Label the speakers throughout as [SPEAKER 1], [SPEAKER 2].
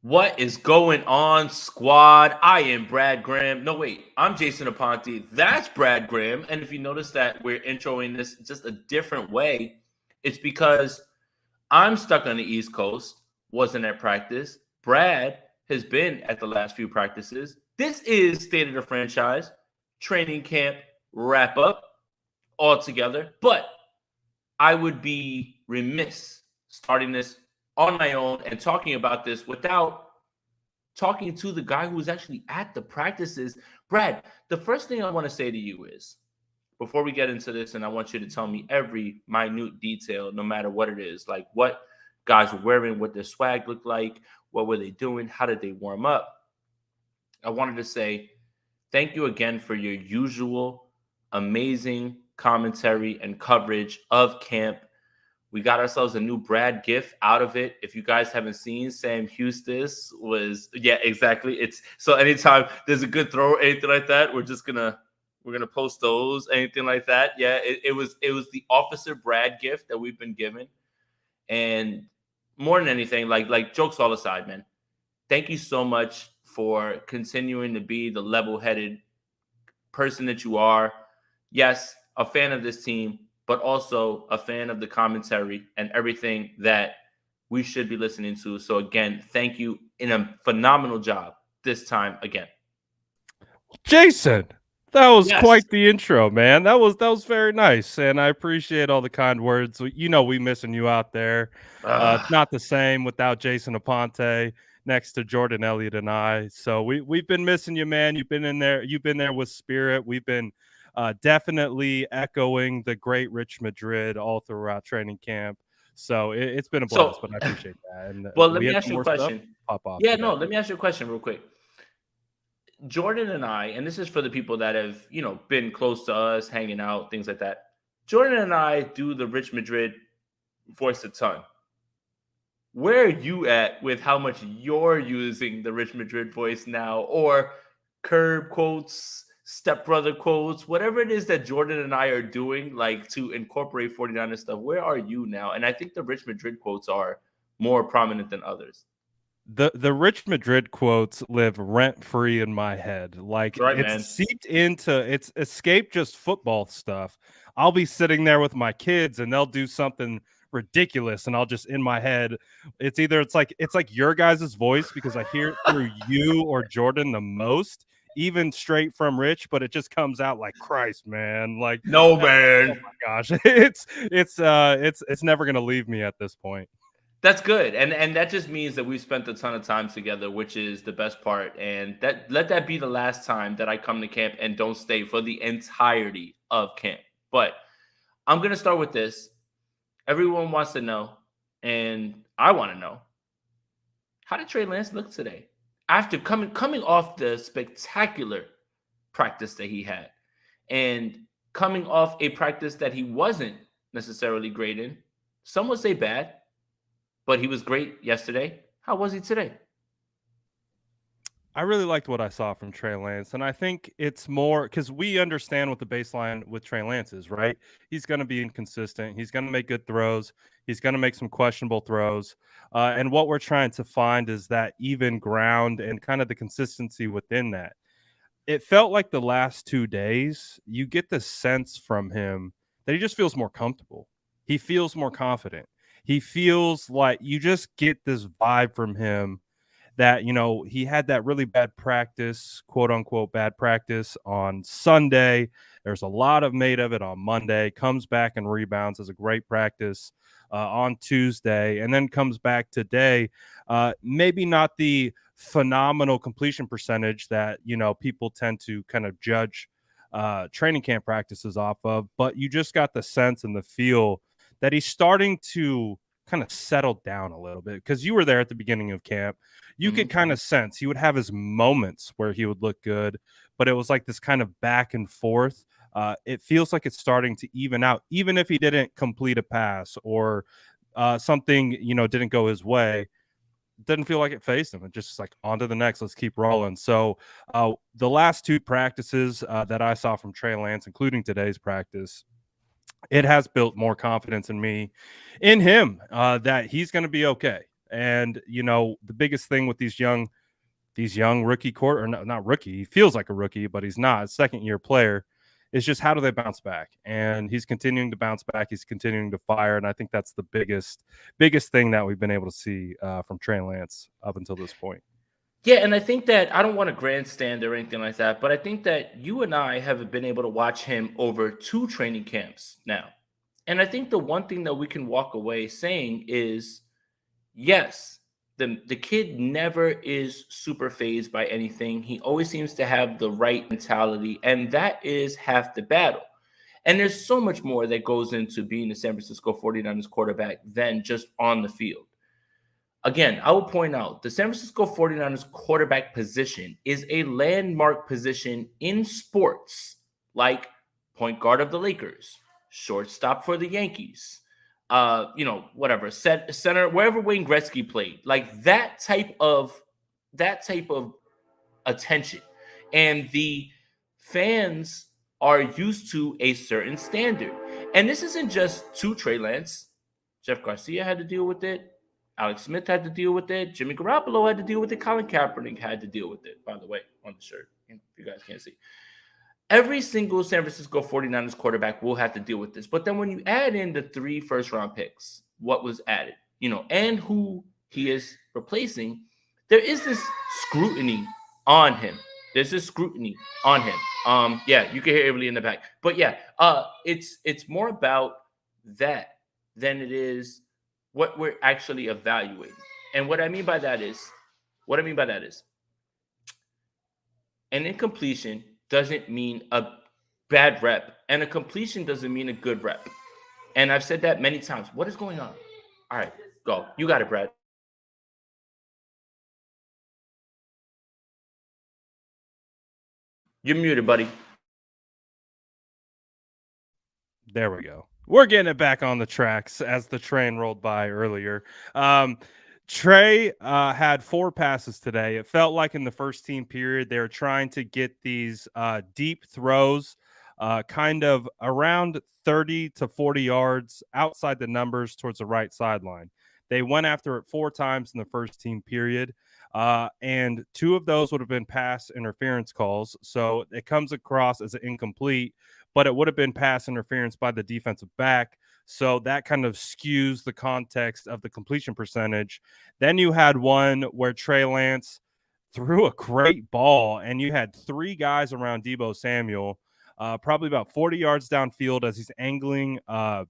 [SPEAKER 1] What is going on, squad? I am Brad Graham. No, wait, I'm Jason Aponte. That's Brad Graham. And if you notice that we're introing this just a different way, it's because I'm stuck on the East Coast, wasn't at practice. Brad has been at the last few practices. This is State of the Franchise, training camp wrap up all together. But I would be remiss starting this on my own and talking about this without talking to the guy who was actually at the practices. Brad, the first thing I want to say to you is before we get into this, and I want you to tell me every minute detail, no matter what it is, like what guys were wearing, what their swag looked like, what were they doing, how did they warm up. I wanted to say thank you again for your usual amazing commentary and coverage of camp. We got ourselves a new Brad GIF out of it. If you guys haven't seen, Sam Houston's was exactly. It's so anytime there's a good throw or anything like that, we're gonna post those, anything like that. Yeah, it was the Officer Brad GIF that we've been given. And more than anything, like jokes all aside, man. Thank you so much for continuing to be the level-headed person that you are. Yes, a fan of this team, but also a fan of the commentary and everything that we should be listening to. So again, thank you in a phenomenal job this time again.
[SPEAKER 2] Jason, that was
[SPEAKER 1] Yes.
[SPEAKER 2] quite the intro, man. That was very nice, and I appreciate all the kind words. We missing you out there. It's
[SPEAKER 1] Ah,
[SPEAKER 2] not the same without Jason Aponte next to Jordan Elliott and I. So we've been missing you, man. You've been in there. You've been there with spirit. We've been definitely echoing the great Rich Madrid all throughout training camp. So it's been a
[SPEAKER 1] so,
[SPEAKER 2] blast, but I appreciate that. And
[SPEAKER 1] well, let
[SPEAKER 2] we
[SPEAKER 1] me
[SPEAKER 2] had
[SPEAKER 1] ask
[SPEAKER 2] some
[SPEAKER 1] you a
[SPEAKER 2] more stuff
[SPEAKER 1] question.
[SPEAKER 2] pop off
[SPEAKER 1] Yeah, no,
[SPEAKER 2] today.
[SPEAKER 1] let me ask you a question real quick. Jordan and I, and this is for the people that have, been close to us, hanging out, things like that. Jordan and I do the Rich Madrid voice a ton. Where are you at with how much you're using the Rich Madrid voice now, or curb quotes, stepbrother quotes, whatever it is that Jordan and I are doing, like to incorporate 49ers stuff? Where are you now? And I think the Rich Madrid quotes are more prominent than others.
[SPEAKER 2] The Rich Madrid quotes live rent free in my head. Like
[SPEAKER 1] Right,
[SPEAKER 2] it's
[SPEAKER 1] man.
[SPEAKER 2] seeped into it's escaped just football stuff. I'll be sitting there with my kids and they'll do something ridiculous and I'll just in my head it's like your guys' voice because I hear it through you or Jordan the most, even straight from Rich, but it just comes out like Christ, man. Like
[SPEAKER 1] No,
[SPEAKER 2] oh
[SPEAKER 1] man.
[SPEAKER 2] my gosh. It's never gonna leave me at this point.
[SPEAKER 1] That's good. And that just means that we've spent a ton of time together, which is the best part. And that let that be the last time that I come to camp and don't stay for the entirety of camp. But I'm gonna start with this. Everyone wants to know, and I want to know, how did Trey Lance look today? After coming off the spectacular practice that he had, and coming off a practice that he wasn't necessarily great in. Some would say bad, but he was great yesterday. How was he today?
[SPEAKER 2] I really liked what I saw from Trey Lance, and I think it's more because we understand what the baseline with Trey Lance is, right? He's going to be inconsistent. He's going to make good throws. He's going to make some questionable throws. And what we're trying to find is that even ground and kind of the consistency within that. It felt like the last 2 days, you get the sense from him that he just feels more comfortable. He feels more confident. He feels like you just get this vibe from him that he had that really bad practice, quote unquote bad practice on Sunday. There's a lot of made of it on Monday, comes back and rebounds as a great practice on Tuesday, and then comes back today. Maybe not the phenomenal completion percentage that people tend to kind of judge training camp practices off of, but you just got the sense and the feel that he's starting to kind of settle down a little bit because you were there at the beginning of camp. You could
[SPEAKER 1] Mhm.
[SPEAKER 2] kind of sense he would have his moments where he would look good, but it was like this kind of back and forth. It feels like it's starting to even out, even if he didn't complete a pass or something didn't go his way. Didn't feel like it faced him. It just like on to the next. Let's keep rolling. So the last two practices that I saw from Trey Lance, including today's practice, it has built more confidence in me, in him, that he's going to be okay. And, the biggest thing with these young rookie or no, not rookie, he feels like a rookie, but he's not, a second-year player, is just how do they bounce back? And he's continuing to bounce back. He's continuing to fire, and I think that's the biggest thing that we've been able to see from Trey Lance up until this point.
[SPEAKER 1] Yeah, and I think that I don't want to grandstand or anything like that, but I think that you and I have been able to watch him over 2 training camps now. And I think the one thing that we can walk away saying is, yes, the kid never is super phased by anything. He always seems to have the right mentality, and that is half the battle. And there's so much more that goes into being the San Francisco 49ers quarterback than just on the field. Again, I will point out the San Francisco 49ers quarterback position is a landmark position in sports, like point guard of the Lakers, shortstop for the Yankees, whatever, center, wherever Wayne Gretzky played, like that type of attention. And the fans are used to a certain standard. And this isn't just to Trey Lance. Jeff Garcia had to deal with it. Alex Smith had to deal with it. Jimmy Garoppolo had to deal with it. Colin Kaepernick had to deal with it, by the way, on the shirt. If you guys can't see. Every single San Francisco 49ers quarterback will have to deal with this. But then when you add in the 3 first-round picks, what was added, and who he is replacing, there is this scrutiny on him. There's this scrutiny on him. Yeah, you can hear Avery in the back. But yeah, it's more about that than it is what we're actually evaluating. And what I mean by that is an incompletion doesn't mean a bad rep, and a completion doesn't mean a good rep. And I've said that many times. What is going on? All right, go. You got it, Brad. You're muted, buddy.
[SPEAKER 2] There we go. We're getting it back on the tracks as the train rolled by earlier. Trey had 4 passes today. It felt like in the first team period, they were trying to get these deep throws kind of around 30 to 40 yards outside the numbers towards the right sideline. They went after it 4 times in the first team period, and 2 of those would have been pass interference calls. So it comes across as an incomplete, but it would have been pass interference by the defensive back. So that kind of skews the context of the completion percentage. Then you had one where Trey Lance threw a great ball, and you had 3 guys around Deebo Samuel, probably about 40 yards downfield as he's angling out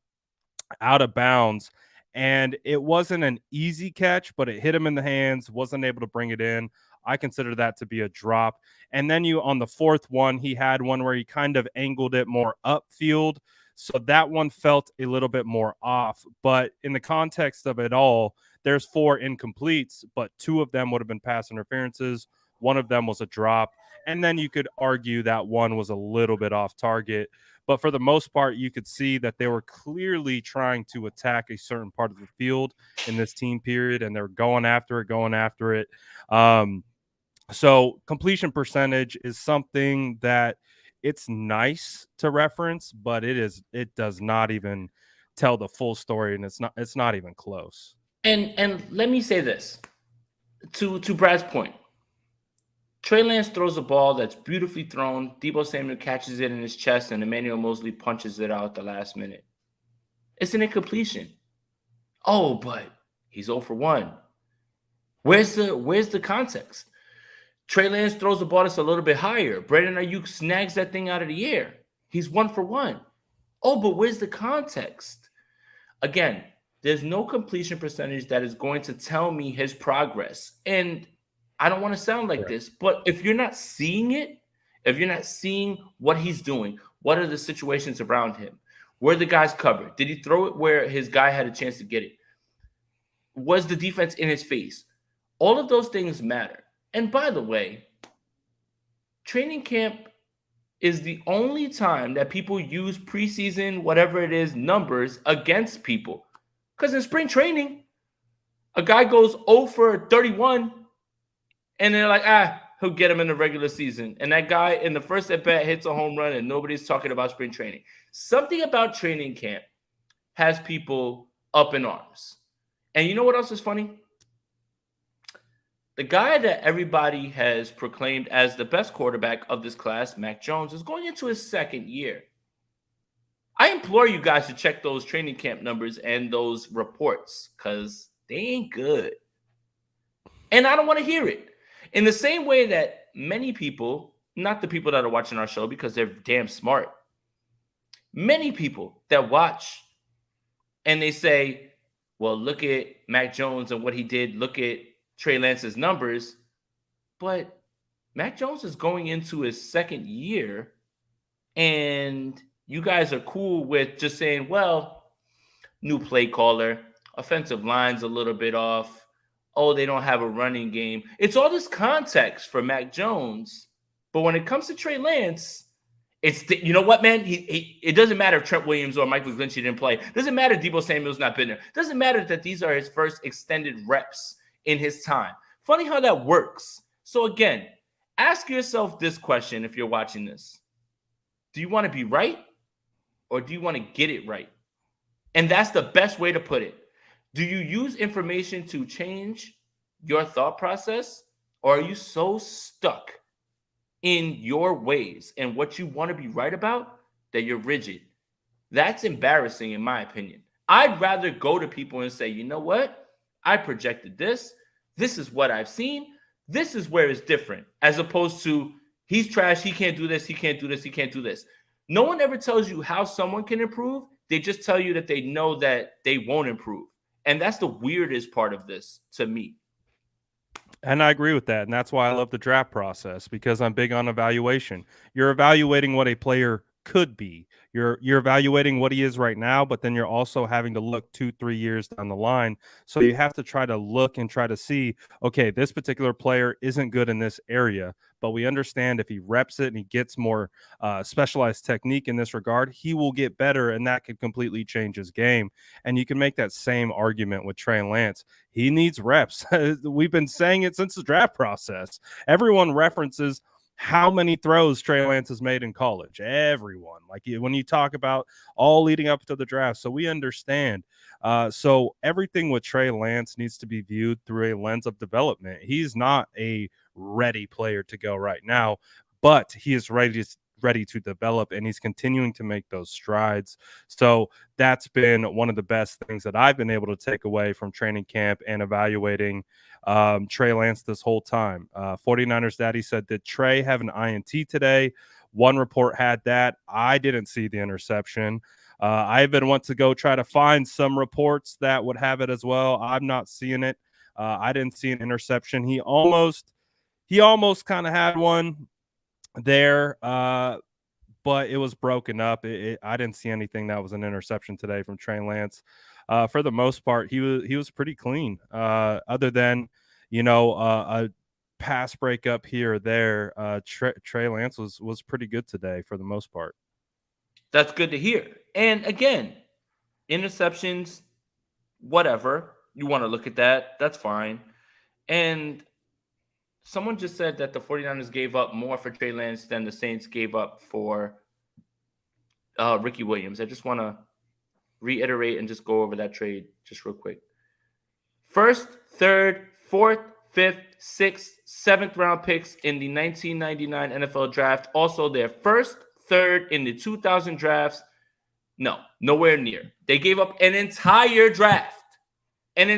[SPEAKER 2] of bounds. And it wasn't an easy catch, but it hit him in the hands, wasn't able to bring it in. I consider that to be a drop. And then on the 4th one, he had one where he kind of angled it more upfield. So that one felt a little bit more off. But in the context of it all, there's 4 incompletes, but 2 of them would have been pass interferences. One of them was a drop. And then you could argue that one was a little bit off target. But for the most part, you could see that they were clearly trying to attack a certain part of the field in this team period, and they're going after it. So completion percentage is something that it's nice to reference, but it does not even tell the full story, and it's not even close.
[SPEAKER 1] And let me say this to Brad's point. Trey Lance throws a ball that's beautifully thrown. Deebo Samuel catches it in his chest, and Emmanuel Mosley punches it out at the last minute. It's an incompletion. Oh, but he's 0 for 1. Where's the context? Trey Lance throws the ball that's a little bit higher. Brandon Ayuk snags that thing out of the air. He's 1 for 1. Oh, but where's the context? Again, there's no completion percentage that is going to tell me his progress. And I don't want to sound like this, but if you're not seeing it, if you're not seeing what he's doing, what are the situations around him? Where the guys covered? Did he throw it where his guy had a chance to get it? Was the defense in his face? All of those things matter. And by the way, training camp is the only time that people use preseason, whatever it is, numbers against people. Because in spring training, a guy goes 0 for 31, and they're like, he'll get him in the regular season. And that guy in the first at-bat hits a home run, and nobody's talking about spring training. Something about training camp has people up in arms. And you know what else is funny? The guy that everybody has proclaimed as the best quarterback of this class, Mac Jones, is going into his second year. I implore you guys to check those training camp numbers and those reports because they ain't good. And I don't want to hear it. In the same way that many people, not the people that are watching our show because they're damn smart, many people that watch and they say, well, look at Mac Jones and what he did. Look at Trey Lance's numbers. But Mac Jones is going into his second year, and you guys are cool with just saying, well, new play caller, offensive line's a little bit off. Oh, they don't have a running game. It's all this context for Mac Jones. But when it comes to Trey Lance, you know what, man? It doesn't matter if Trent Williams or Mike McGlinchey didn't play. It doesn't matter if Deebo Samuel's not been there. It doesn't matter that these are his first extended reps in his time. Funny how that works. So again, ask yourself this question if you're watching this. Do you want to be right or do you want to get it right? And that's the best way to put it. Do you use information to change your thought process, or are you so stuck in your ways and what you want to be right about that you're rigid? That's embarrassing in my opinion. I'd rather go to people and say, you know what? I projected this. This is what I've seen. This is where it's different, as opposed to he's trash. He can't do this. He can't do this. He can't do this. No one ever tells you how someone can improve. They just tell you that they know that they won't improve. And that's the weirdest part of this to me.
[SPEAKER 2] And I agree with that. And that's why I love the draft process, because I'm big on evaluation. You're evaluating what a player could be. You're evaluating what he is right now, but then you're also having to look 2-3 years down the line. So you have to try to look and try to see, okay, this particular player isn't good in this area, but we understand if he reps it and he gets more specialized technique in this regard, he will get better, and that could completely change his game. And you can make that same argument with Trey Lance. He needs reps. We've been saying it since the draft process. Everyone references how many throws Trey Lance has made in college. Everyone. Like when you talk about all leading up to the draft. So we understand. So everything with Trey Lance needs to be viewed through a lens of development. He's not a ready player to go right now, but he is ready to develop, and he's continuing to make those strides. So that's been one of the best things that I've been able to take away from training camp and evaluating Trey Lance this whole time. 49ers Daddy said, did Trey have an INT today? One report had that. I didn't see the interception. I even want to go try to find some reports that would have it as well. I'm not seeing it. I didn't see an interception. He almost kind of had one there, but it was broken up. I didn't see anything that was an interception today from Trey Lance. For the most part, he was pretty clean. Other than a pass breakup here or there, Trey Lance was pretty good today for the most part.
[SPEAKER 1] That's good to hear. And again, interceptions, whatever you want to look at that, that's fine. And someone just said that the 49ers gave up more for Trey Lance than the Saints gave up for Ricky Williams. I just want to reiterate and just go over that trade just real quick. First, third, fourth, fifth, sixth, seventh round picks in the 1999 NFL draft. Also, their first, third in the 2000 drafts. No, nowhere near. They gave up an entire draft in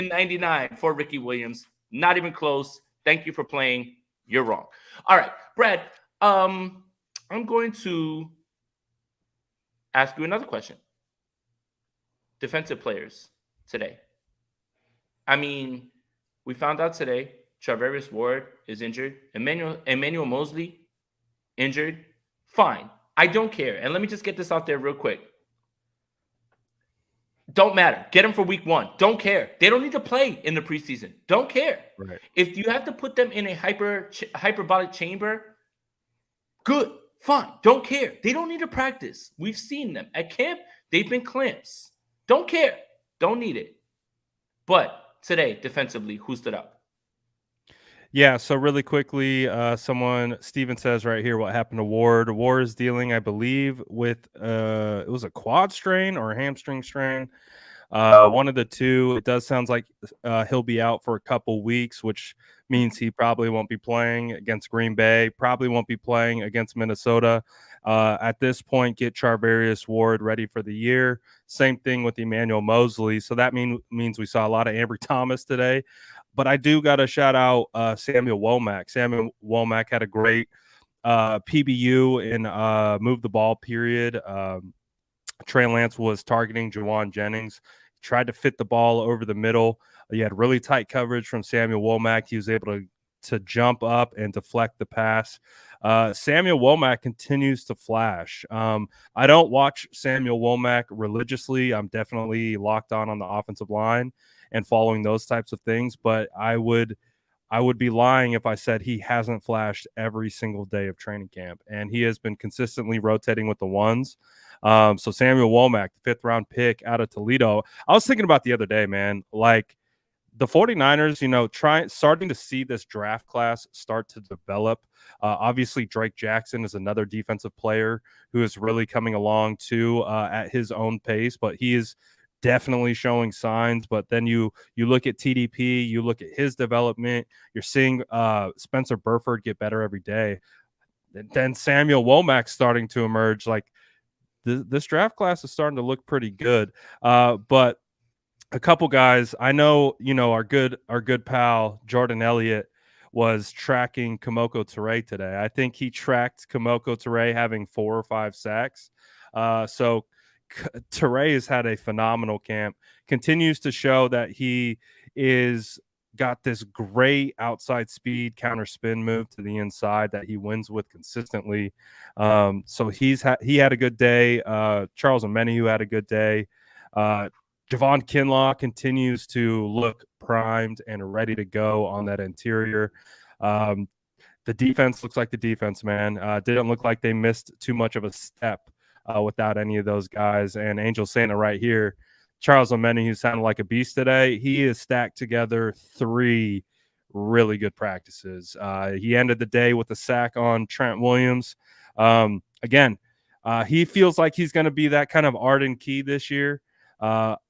[SPEAKER 1] 99 for Ricky Williams. Not even close. Thank you for playing. You're wrong. All right, Brad, I'm going to ask you another question. Defensive players today. I mean, we found out today Charvarius Ward is injured. Emmanuel Mosley injured. Fine. I don't care. And let me just get this out there real quick. Don't matter. Get them for week 1. Don't care. They don't need to play in the preseason. Don't care.
[SPEAKER 2] Right.
[SPEAKER 1] If you have to put them in a hyperbolic chamber, good. Fine. Don't care. They don't need to practice. We've seen them. At camp, they've been clamps. Don't care. Don't need it. But today, defensively, who stood up?
[SPEAKER 2] Yeah, so really quickly, Steven says right here what happened to Ward. Ward is dealing, I believe, with it was a quad strain or a hamstring strain. One of the two. It does sound like he'll be out for a couple weeks, which means he probably won't be playing against Green Bay, probably won't be playing against Minnesota. At this point, get Charvarius Ward ready for the year. Same thing with Emmanuel Mosley. So that means we saw a lot of Ambry Thomas today. But I do got to shout out Samuel Womack. Samuel Womack had a great PBU in move the ball period. Trey Lance was targeting Jawan Jennings, tried to fit the ball over the middle. He had really tight coverage from Samuel Womack. He was able to jump up and deflect the pass. Samuel Womack continues to flash. I don't watch Samuel Womack religiously. I'm definitely locked on the offensive line and following those types of things, but I would be lying if I said he hasn't flashed every single day of training camp, and he has been consistently rotating with the ones. So Samuel Womack, the 5th round pick out of Toledo. I was thinking about the other day, man, like the 49ers, starting to see this draft class start to develop. Obviously, Drake Jackson is another defensive player who is really coming along too at his own pace, but he is definitely showing signs. But then you look at TDP, you look at his development, you're seeing Spencer Burford get better every day. Then Samuel Womack starting to emerge. Like this draft class is starting to look pretty good. But a couple guys I know, our good pal Jordan Elliott was tracking Kamoko Toure today. I think he tracked Kamoko Toure having 4 or 5 sacks. So Toure has had a phenomenal camp, continues to show that he is got this great outside speed counter spin move to the inside that he wins with consistently. So he had a good day. Charles Omenihu had a good day. Javon Kinlaw continues to look primed and ready to go on that interior. The defense looks like the defense, man. Didn't look like they missed too much of a step without any of those guys. And Angel Santa right here, Charles Omenihu, who sounded like a beast today. He has stacked together 3 really good practices. He ended the day with a sack on Trent Williams. Again, he feels like he's going to be that kind of Arden Key this year.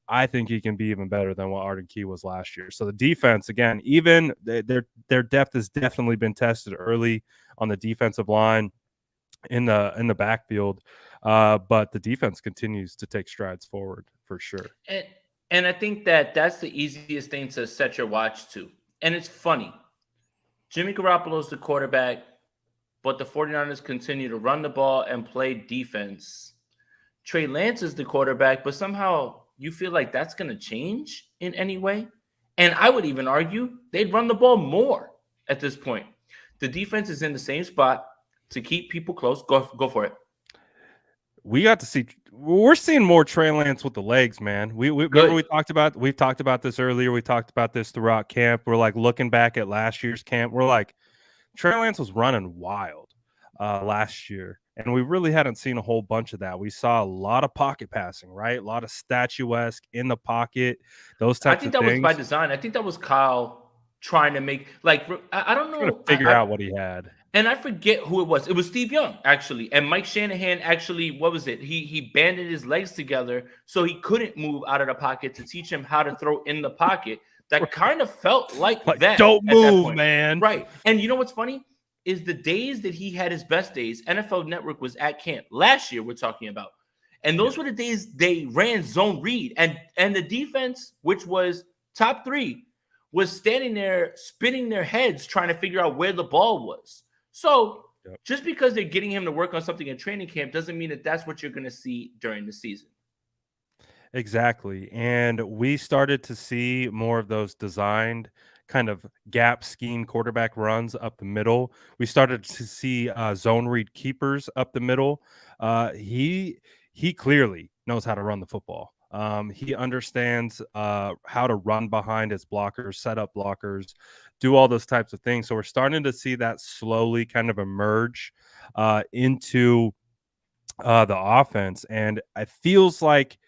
[SPEAKER 2] I think he can be even better than what Arden Key was last year. So the defense, again, even their depth has definitely been tested early on the defensive line in the backfield. But the defense continues to take strides forward for sure.
[SPEAKER 1] And I think that's the easiest thing to set your watch to. And it's funny. Jimmy Garoppolo's the quarterback, but the 49ers continue to run the ball and play defense. Trey Lance is the quarterback, but somehow you feel like that's going to change in any way. And I would even argue they'd run the ball more at this point. The defense is in the same spot to keep people close. Go for it.
[SPEAKER 2] We're seeing more Trey Lance with the legs, man. We remember we've talked about this earlier. We talked about this throughout camp. We're like looking back at last year's camp. We're like, Trey Lance was running wild last year, and we really hadn't seen a whole bunch of that. We saw a lot of pocket passing, right? A lot of statuesque in the pocket, those types of things.
[SPEAKER 1] I think that was by design. I think that was Kyle trying to make, like, I don't know.
[SPEAKER 2] Trying to figure out what he had.
[SPEAKER 1] And I forget who it was. It was Steve Young, actually. And Mike Shanahan actually, what was it? He banded his legs together so he couldn't move out of the pocket to teach him how to throw in the pocket. That kind of felt like that.
[SPEAKER 2] Don't move, man.
[SPEAKER 1] Right. And you know what's funny? Is the days that he had his best days, NFL Network was at camp. Last year, we're talking about. And those were the days they ran zone read. And the defense, which was top 3, was standing there spinning their heads trying to figure out where the ball was. So just because they're getting him to work on something in training camp doesn't mean that that's what you're going to see during the season.
[SPEAKER 2] Exactly. And we started to see more of those designed kind of gap scheme quarterback runs up the middle. We started to see zone read keepers up the middle. He clearly knows how to run the football. He understands how to run behind his blockers, set up blockers, do all those types of things. So we're starting to see that slowly kind of emerge into the offense. And it feels like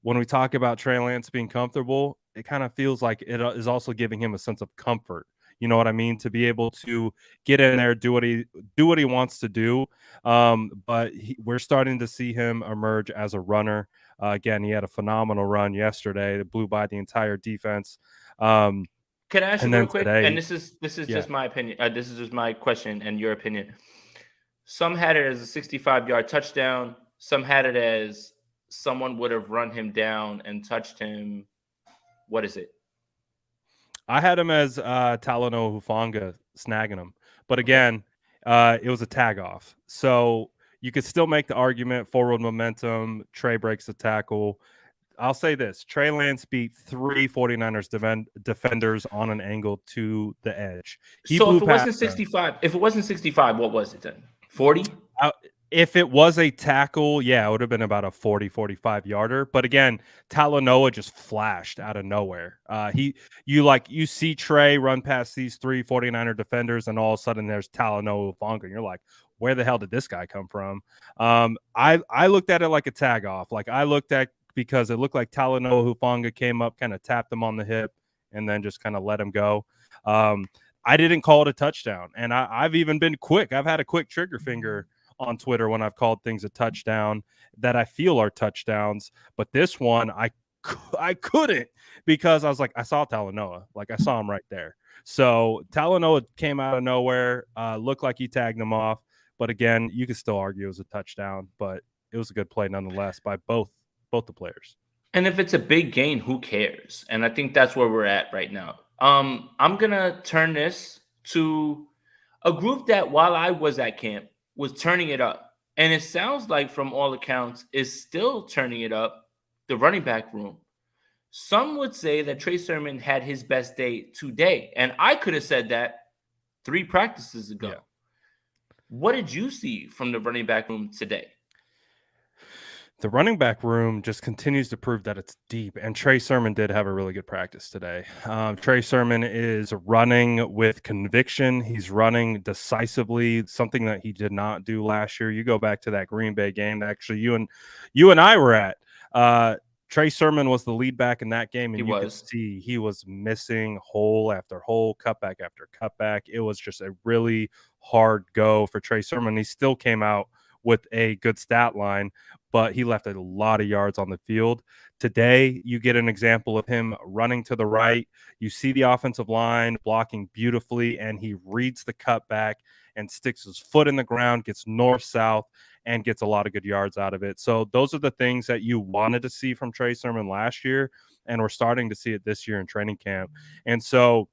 [SPEAKER 2] when we talk about Trey Lance being comfortable, it kind of feels like it is also giving him a sense of comfort. You know what I mean? To be able to get in there, do what he wants to do. But we're starting to see him emerge as a runner. Again, he had a phenomenal run yesterday. It blew by the entire defense.
[SPEAKER 1] Can I ask you
[SPEAKER 2] And
[SPEAKER 1] real
[SPEAKER 2] then
[SPEAKER 1] quick? And
[SPEAKER 2] today,
[SPEAKER 1] this is
[SPEAKER 2] yeah,
[SPEAKER 1] just my opinion. This is just my question and your opinion. Some had it as a 65-yard touchdown. Some had it as someone would have run him down and touched him. What is it?
[SPEAKER 2] I had him as Talanoa Hufanga snagging him. But
[SPEAKER 1] Okay.
[SPEAKER 2] again, it was a tag off. So you could still make the argument forward momentum. Trey breaks the tackle. I'll say this: Trey Lance beat 49ers defenders on an angle to the edge. He
[SPEAKER 1] So
[SPEAKER 2] blew past them.
[SPEAKER 1] if it wasn't 65, what was it then? 40?
[SPEAKER 2] Uh, if it was a tackle, yeah, it would have been about a 45 yarder. But again, Talanoa just flashed out of nowhere. You see Trey run past these 49er defenders, and all of a sudden there's Talanoa Ufanga, and you're like, where the hell did this guy come from? I looked at it like a tag off. Like I looked at because it looked like Talanoa Hufanga came up, kind of tapped him on the hip, and then just kind of let him go. I didn't call it a touchdown, and I've even been quick. I've had a quick trigger finger on Twitter when I've called things a touchdown that I feel are touchdowns. But this one, I couldn't because I was like, I saw Talanoa, like I saw him right there. So Talanoa came out of nowhere, looked like he tagged him off. But again, you could still argue it was a touchdown, but it was a good play nonetheless by both the players.
[SPEAKER 1] And if it's a big gain, who cares? And I think that's where we're at right now. I'm gonna turn this to a group that while I was at camp was turning it up. And it sounds like from all accounts is still turning it up, the running back room. Some would say that Trey Sermon had his best day today. And I could have said that 3 practices ago.
[SPEAKER 2] Yeah.
[SPEAKER 1] What did you see from the running back room today?
[SPEAKER 2] The running back room just continues to prove that it's deep, and Trey Sermon did have a really good practice today. Trey Sermon is running with conviction. He's running decisively, something that he did not do last year. You go back to that Green Bay game that actually you and I were at. Trey Sermon was the lead back in that game, and you could see he was missing hole after hole, cutback after cutback. It was just a really hard go for Trey Sermon. He still came out with a good stat line, but he left a lot of yards on the field. Today, you get an example of him running to the right. You see the offensive line blocking beautifully, and he reads the cutback and sticks his foot in the ground, gets north-south, and gets a lot of good yards out of it. So those are the things that you wanted to see from Trey Sermon last year, and we're starting to see it this year in training camp. And so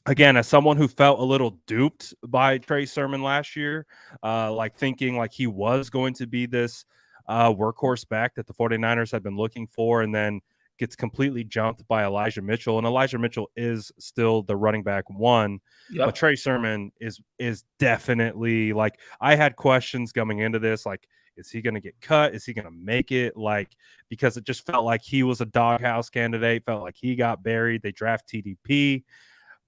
[SPEAKER 2] again, as someone who felt a little duped by Trey Sermon last year, like thinking like he was going to be this workhorse back that the 49ers had been looking for, and then gets completely jumped by Elijah Mitchell. And Elijah Mitchell is still the running back one, but Trey Sermon is definitely, like, I had questions coming into this, like, is he going to get cut? Is he going to make it? Like, because it just felt like he was a doghouse candidate, felt like he got buried. They draft TDP.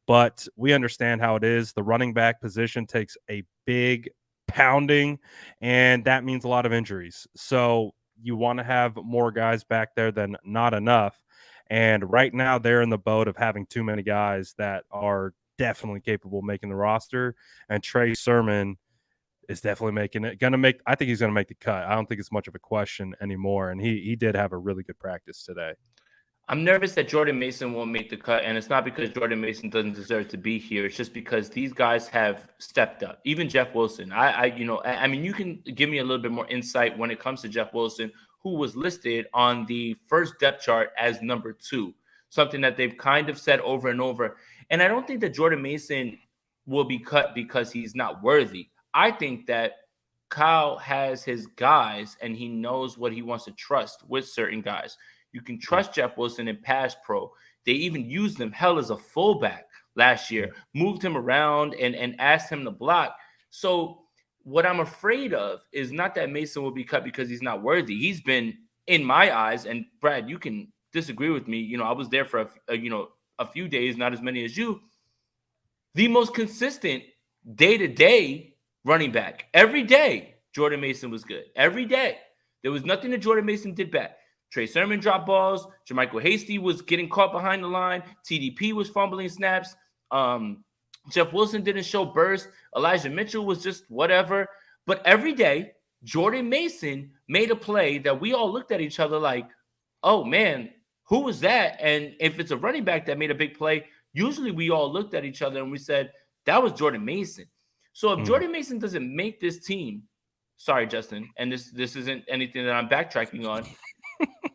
[SPEAKER 2] But we understand how it is. The running back position takes a big pounding, and that means a lot of injuries. So you want to have more guys back there than not enough. And right now they're in the boat of having too many guys that are definitely capable of making the roster. And Trey Sermon is definitely making it. I think he's going to make the cut. I don't think it's much of a question anymore. And he did have a really good practice today.
[SPEAKER 1] I'm nervous that Jordan Mason won't make the cut, and it's not because Jordan Mason doesn't deserve to be here. It's just because these guys have stepped up. Even Jeff Wilson. I mean, you can give me a little bit more insight when it comes to Jeff Wilson, who was listed on the first depth chart as number 2, something that they've kind of said over and over. And I don't think that Jordan Mason will be cut because he's not worthy. I think that Kyle has his guys, and he knows what he wants to trust with certain guys. You can trust Jeff Wilson in pass pro. They even used him hell as a fullback last year, moved him around and asked him to block. So what I'm afraid of is not that Mason will be cut because he's not worthy. He's been, in my eyes, and Brad, you can disagree with me. You know, I was there for a few days, not as many as you. The most consistent day-to-day running back. Every day, Jordan Mason was good. Every day. There was nothing that Jordan Mason did bad. Trey Sermon dropped balls. Jermichael Hasty was getting caught behind the line. TDP was fumbling snaps. Jeff Wilson didn't show burst. Elijah Mitchell was just whatever. But every day, Jordan Mason made a play that we all looked at each other like, oh man, who was that? And if it's a running back that made a big play, usually we all looked at each other and we said, that was Jordan Mason. So if Jordan Mason doesn't make this team, sorry, Justin, and this isn't anything that I'm backtracking on,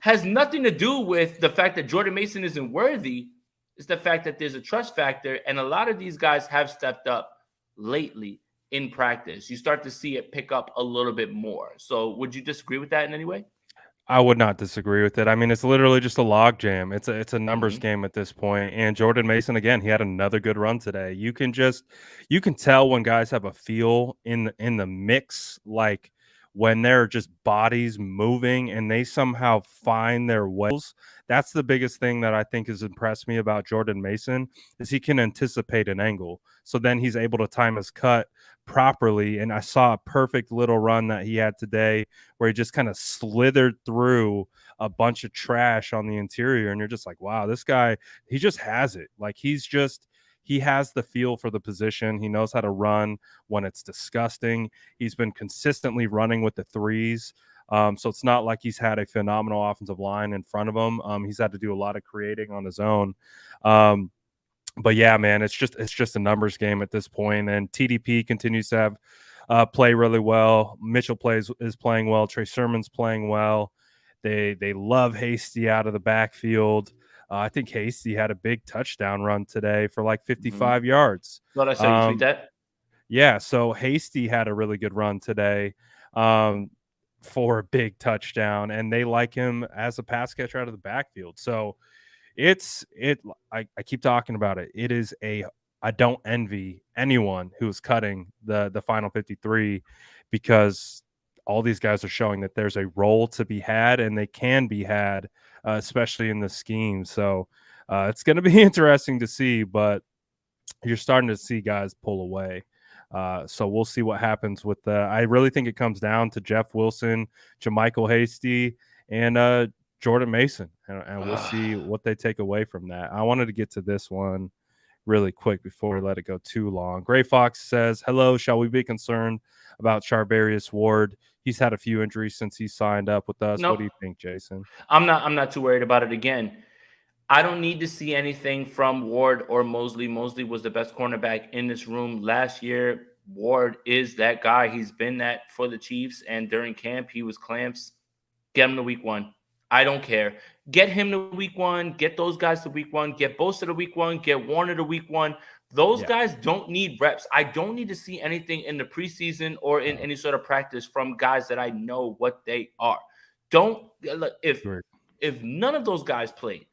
[SPEAKER 1] has nothing to do with the fact that Jordan Mason isn't worthy. It's the fact that there's a trust factor, and a lot of these guys have stepped up lately in practice. You start to see it pick up a little bit more. So would you disagree with that in any way?
[SPEAKER 2] I would not disagree with it. I mean, it's literally just a log jam. It's a numbers
[SPEAKER 1] Mm-hmm.
[SPEAKER 2] game at this point. And Jordan Mason again, he had another good run today. You can tell when guys have a feel in the mix, like when they're just bodies moving and they somehow find their ways. That's the biggest thing that I think has impressed me about Jordan Mason is he can anticipate an angle. So then he's able to time his cut properly. And I saw a perfect little run that he had today where he just kind of slithered through a bunch of trash on the interior. And you're just like, wow, this guy, he just has it. Like he has the feel for the position. He knows how to run when it's disgusting. He's been consistently running with the threes. So it's not like he's had a phenomenal offensive line in front of him. He's had to do a lot of creating on his own. But yeah, man, it's just a numbers game at this point. And TDP continues to have play really well. Mitchell is playing well. Trey Sermon's playing well. They love Hasty out of the backfield. I think Hasty had a big touchdown run today for like 55 yards.
[SPEAKER 1] Thought I saw you tweet that.
[SPEAKER 2] Yeah, so Hasty had a really good run today for a big touchdown, and they like him as a pass catcher out of the backfield. So I keep talking about it. It is I don't envy anyone who's cutting the final 53 because all these guys are showing that there's a role to be had and they can be had, especially in the scheme. So it's going to be interesting to see, but you're starting to see guys pull away. So we'll see what happens with I really think it comes down to Jeff Wilson, JaMychal Hasty, and Jordan Mason, and we'll see what they take away from that. I wanted to get to this one really quick before we let it go too long. Gray Fox says, hello, shall we be concerned about Charvarius Ward? He's had a few injuries since he signed up with us.
[SPEAKER 1] Nope.
[SPEAKER 2] What do you think, Jason?
[SPEAKER 1] I'm not too worried about it. Again, I don't need to see anything from Ward or Mosley. Mosley was the best cornerback in this room last year. Ward is that guy. He's been that for the Chiefs, and during camp, he was clamps. Get him to week one. I don't care. Get him to week one. Get those guys to week one. Get Bosa to week one. Get Warner to week one. Those guys don't need reps. I don't need to see anything in the preseason or in any sort of practice from guys that I know what they are. If none of those guys played,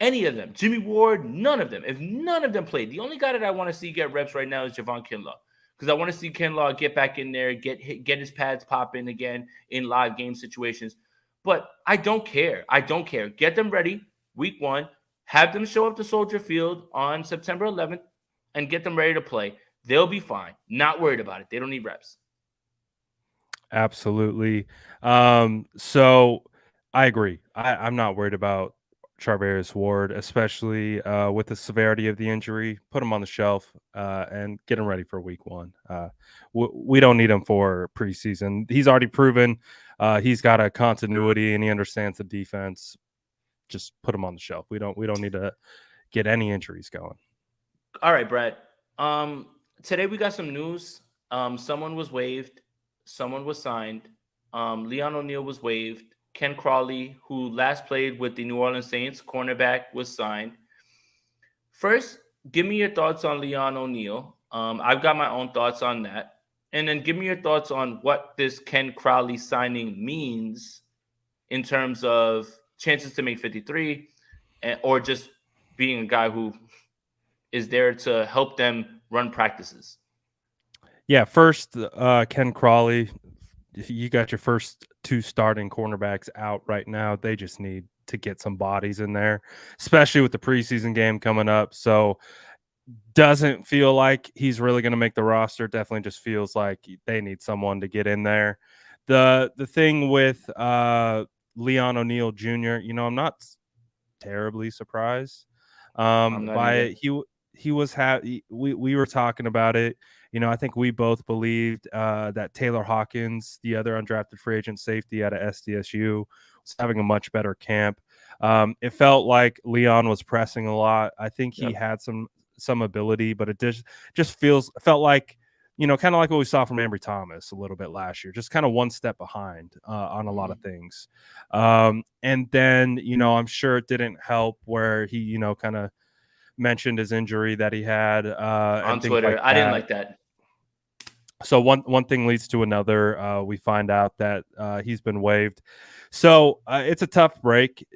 [SPEAKER 1] any of them, Jimmy Ward, none of them. If none of them played, the only guy that I want to see get reps right now is Javon Kinlaw, because I want to see Kinlaw get back in there, get his pads popping again in live game situations. But I don't care. I don't care. Get them ready week one. Have them show up to Soldier Field on September 11th and get them ready to play. They'll be fine. Not worried about it. They don't need reps.
[SPEAKER 2] Absolutely. So I agree. I'm not worried about Charvarius Ward, especially with the severity of the injury. Put him on the shelf and get him ready for week one. We don't need him for preseason. He's already proven he's got a continuity and he understands the defense. Just put him on the shelf. We don't need to get any injuries going.
[SPEAKER 1] All right, Brad. Today we got some news. Someone was waived. Someone was signed. Leon O'Neal was waived. Ken Crawley, who last played with the New Orleans Saints, cornerback, was signed. First, give me your thoughts on Leon O'Neal. I've got my own thoughts on that. And then give me your thoughts on what this Ken Crawley signing means in terms of chances to make 53 or just being a guy who is there to help them run practices.
[SPEAKER 2] Yeah, first, Ken Crawley, you got your first two starting cornerbacks out right now. They just need to get some bodies in there, especially with the preseason game coming up. So doesn't feel like he's really going to make the roster. Definitely just feels like they need someone to get in there. The thing with Leon O'Neal Jr., I'm not terribly surprised by it. we were talking about it. I think we both believed that Taylor Hawkins, the other undrafted free agent safety out of SDSU, was having a much better camp. It felt like Leon was pressing a lot. I think he had some ability, but it just felt like, kind of like what we saw from Ambry Thomas a little bit last year, just kind of one step behind on a lot of things. And then, I'm sure it didn't help where he, kind of mentioned his injury that he had
[SPEAKER 1] on
[SPEAKER 2] and things
[SPEAKER 1] Twitter.
[SPEAKER 2] like
[SPEAKER 1] I didn't
[SPEAKER 2] that.
[SPEAKER 1] like that.
[SPEAKER 2] So one thing leads to another. We find out that he's been waived. So it's a tough break.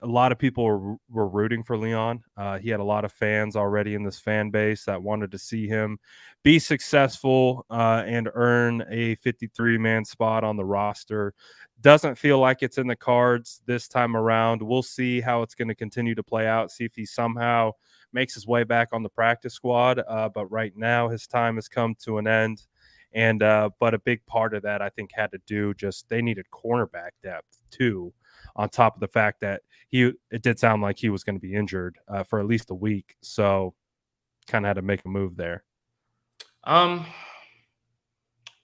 [SPEAKER 2] A lot of people were rooting for Leon. He had a lot of fans already in this fan base that wanted to see him be successful and earn a 53-man spot on the roster. Doesn't feel like it's in the cards this time around. We'll see how it's going to continue to play out, see if he somehow makes his way back on the practice squad. But right now his time has come to an end. And but a big part of that, I think, had to do just they needed cornerback depth too, on top of the fact that it did sound like he was going to be injured for at least a week. So kind of had to make a move there.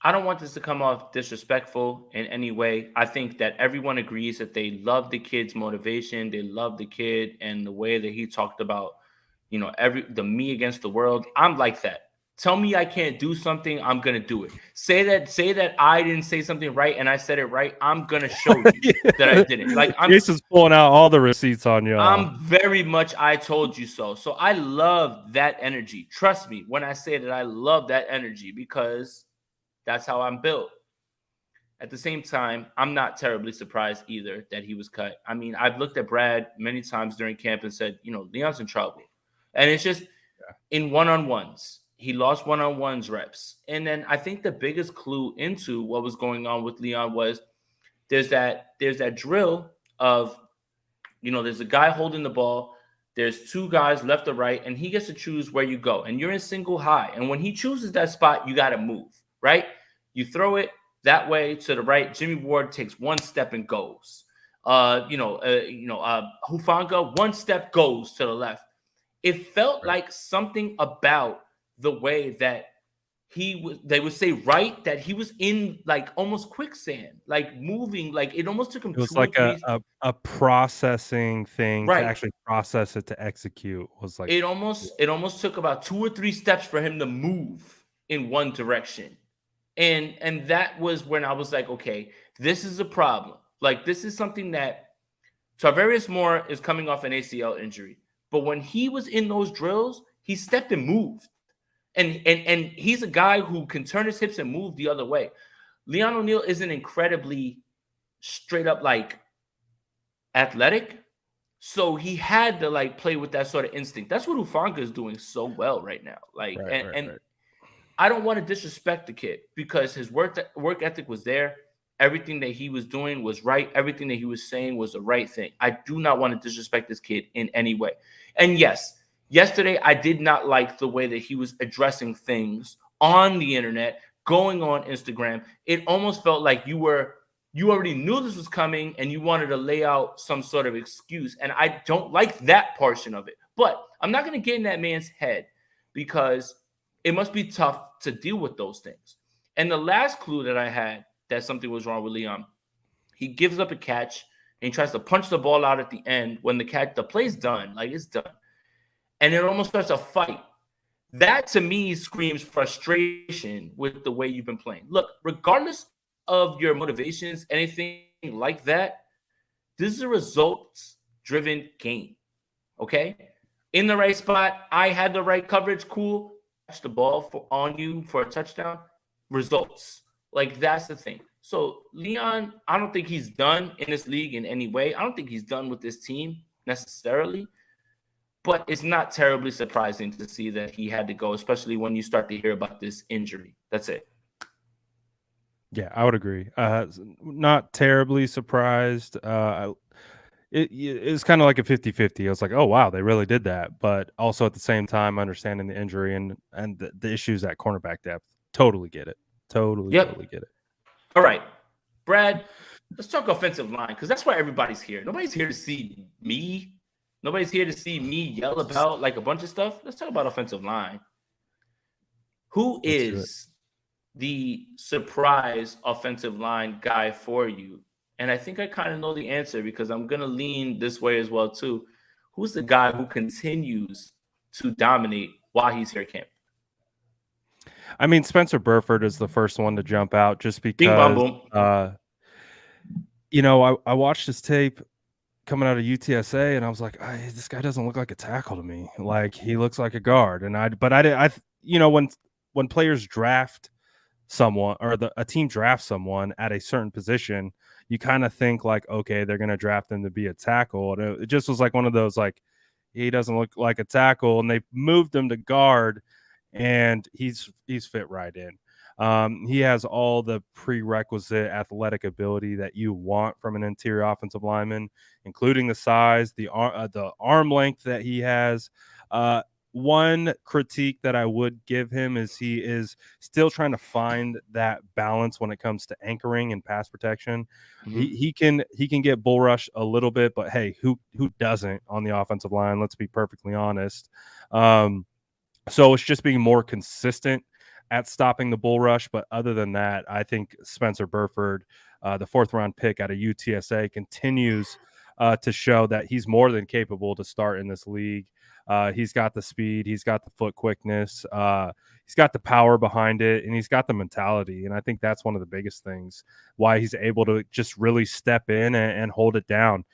[SPEAKER 1] I don't want this to come off disrespectful in any way. I think that everyone agrees that they love the kid's motivation. They love the kid and the way that he talked about, the me against the world. I'm like that. Tell me I can't do something, I'm gonna do it. Say that I didn't say something right and I said it right. I'm gonna show you that I didn't. Like
[SPEAKER 2] Jason's pulling out all the receipts on y'all.
[SPEAKER 1] I'm very much I told you so. So I love that energy. Trust me when I say that I love that energy because that's how I'm built. At the same time, I'm not terribly surprised either that he was cut. I mean, I've looked at Brad many times during camp and said, Leon's in trouble. And it's just in one-on-ones. He lost one-on-ones reps. And then I think the biggest clue into what was going on with Leon was there's that drill of, there's a guy holding the ball. There's two guys left or right, and he gets to choose where you go. And you're in single high. And when he chooses that spot, you got to move, right? You throw it that way to the right. Jimmy Ward takes one step and goes. Hufanga, one step goes to the left. It felt like something about the way that they would say that he was in like almost quicksand, like moving, like it almost took him.
[SPEAKER 2] It was like a processing thing to actually process it to execute. Was like
[SPEAKER 1] it almost took about 2 or 3 steps for him to move in one direction. And that was when I was like, okay, this is a problem. Like this is something that Tarvarius Moore is coming off an ACL injury. But when he was in those drills, he stepped and moved. And he's a guy who can turn his hips and move the other way. Leon O'Neal isn't incredibly straight up like athletic. So he had to like play with that sort of instinct. That's what Hufanga is doing so well right now. Like, and I don't want to disrespect the kid because his work ethic was there. Everything that he was doing was right. Everything that he was saying was the right thing. I do not want to disrespect this kid in any way. And yes, yesterday I did not like the way that he was addressing things on the internet, going on Instagram. It almost felt like you already knew this was coming and you wanted to lay out some sort of excuse. And I don't like that portion of it. But I'm not going to get in that man's head because it must be tough to deal with those things. And the last clue that I had that something was wrong with Leon, he gives up a catch and he tries to punch the ball out at the end when the play's done, like it's done. And it almost starts a fight. That to me screams frustration with the way you've been playing. Look, regardless of your motivations, anything like that, this is a results-driven game, okay? In the right spot, I had the right coverage, cool. Catch the ball on you for a touchdown, results. Like, that's the thing. So, Leon, I don't think he's done in this league in any way. I don't think he's done with this team necessarily. But it's not terribly surprising to see that he had to go, especially when you start to hear about this injury. That's it.
[SPEAKER 2] Yeah, I would agree. Not terribly surprised. It's kind of like a 50-50. I was like, oh, wow, they really did that. But also at the same time, understanding the injury and the issues at cornerback depth. Totally get it. Totally get it.
[SPEAKER 1] All right, Brad, let's talk offensive line because that's why everybody's here. Nobody's here to see me Nobody's here to see me yell about like a bunch of stuff. Let's talk about offensive line. Who
[SPEAKER 2] Let's do it.
[SPEAKER 1] is the surprise offensive line guy for you? And I think I kind of know the answer because I'm going to lean this way as well, too. Who's the guy who continues to dominate while he's here at camp?
[SPEAKER 2] I mean, Spencer Burford is the first one to jump out just
[SPEAKER 1] Bing, bong,
[SPEAKER 2] because,
[SPEAKER 1] boom.
[SPEAKER 2] I watched his tape coming out of UTSA, and I was like, this guy doesn't look like a tackle to me. Like, he looks like a guard. And when players draft someone or a team drafts someone at a certain position, you kind of think like, okay, they're going to draft them to be a tackle. And it just was like one of those, like, he doesn't look like a tackle, and they moved him to guard, and he's fit right in. He has all the prerequisite athletic ability that you want from an interior offensive lineman, including the size, the arm length that he has. One critique that I would give him is he is still trying to find that balance when it comes to anchoring and pass protection.
[SPEAKER 1] Mm-hmm.
[SPEAKER 2] He can get bull rush a little bit, but hey, who doesn't on the offensive line? Let's be perfectly honest. So it's just being more consistent at stopping the bull rush. But other than that, I think Spencer Burford, the 4th-round pick out of UTSA, continues to show that he's more than capable to start in this league. He's got the speed, he's got the foot quickness, he's got the power behind it, and he's got the mentality. And I think that's one of the biggest things why he's able to just really step in and hold it down.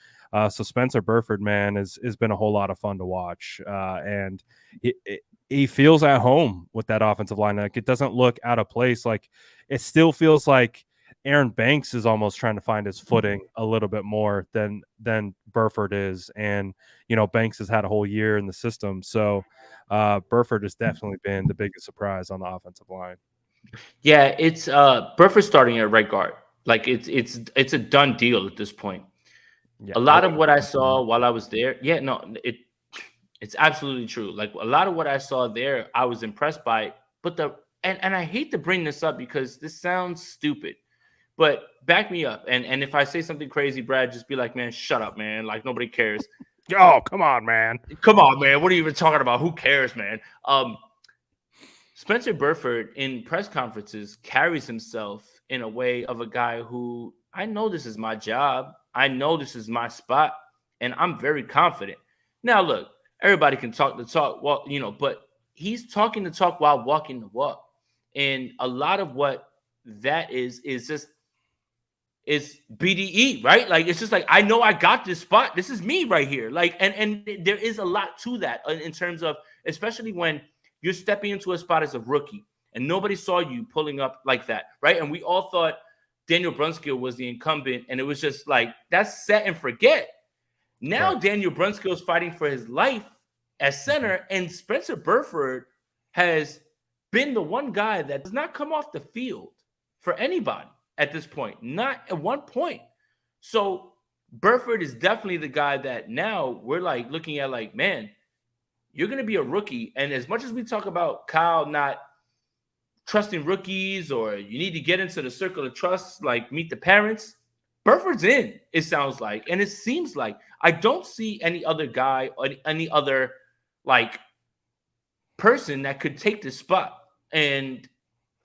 [SPEAKER 2] So Spencer Burford, man, has been a whole lot of fun to watch. And he feels at home with that offensive line. Like, it doesn't look out of place. Like, it still feels like Aaron Banks is almost trying to find his footing a little bit more than Burford is. And, Banks has had a whole year in the system. So Burford has definitely been the biggest surprise on the offensive line.
[SPEAKER 1] Yeah, it's Burford starting at right guard. Like, it's a done deal at this point.
[SPEAKER 2] Yeah,
[SPEAKER 1] a lot of what I saw while I was there, it's absolutely true. Like, a lot of what I saw there, I was impressed by. But and I hate to bring this up because this sounds stupid, but back me up. And if I say something crazy, Brad, just be like, man, shut up, man. Like, nobody cares.
[SPEAKER 2] Oh, come on, man.
[SPEAKER 1] Come on, man. What are you even talking about? Who cares, man? Spencer Burford in press conferences carries himself in a way of a guy who, I know this is my job. I know this is my spot, and I'm very confident. Now, look, everybody can talk the talk, but he's talking the talk while walking the walk. And a lot of what that is BDE, right? Like, it's just like, I know I got this spot. This is me right here. Like, and there is a lot to that in terms of, especially when you're stepping into a spot as a rookie and nobody saw you pulling up like that, right? And we all thought Daniel Brunskill was the incumbent, and it was just like, that's set and forget. Now right. Daniel Brunskill is fighting for his life as center, and Spencer Burford has been the one guy that does not come off the field for anybody at this point, not at one point. So Burford is definitely the guy that now we're like looking at like, man, you're going to be a rookie. And as much as we talk about Kyle not trusting rookies, or you need to get into the circle of trust, like meet the parents, Burford's in, it sounds like. And it seems like I don't see any other guy or any other like person that could take this spot. And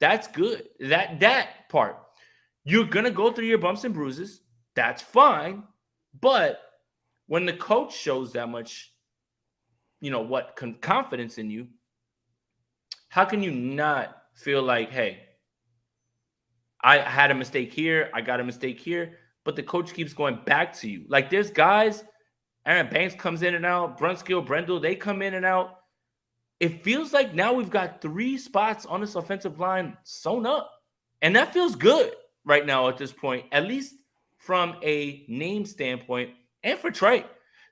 [SPEAKER 1] that's good. That part, you're going to go through your bumps and bruises. That's fine. But when the coach shows that much, confidence in you, how can you not feel like, hey, I had a mistake here, I got a mistake here, but the coach keeps going back to you. Like, there's guys, Aaron Banks comes in and out, Brunskill, Brendel, they come in and out. It feels like now we've got 3 spots on this offensive line sewn up. And that feels good right now at this point, at least from a name standpoint. And for Trey.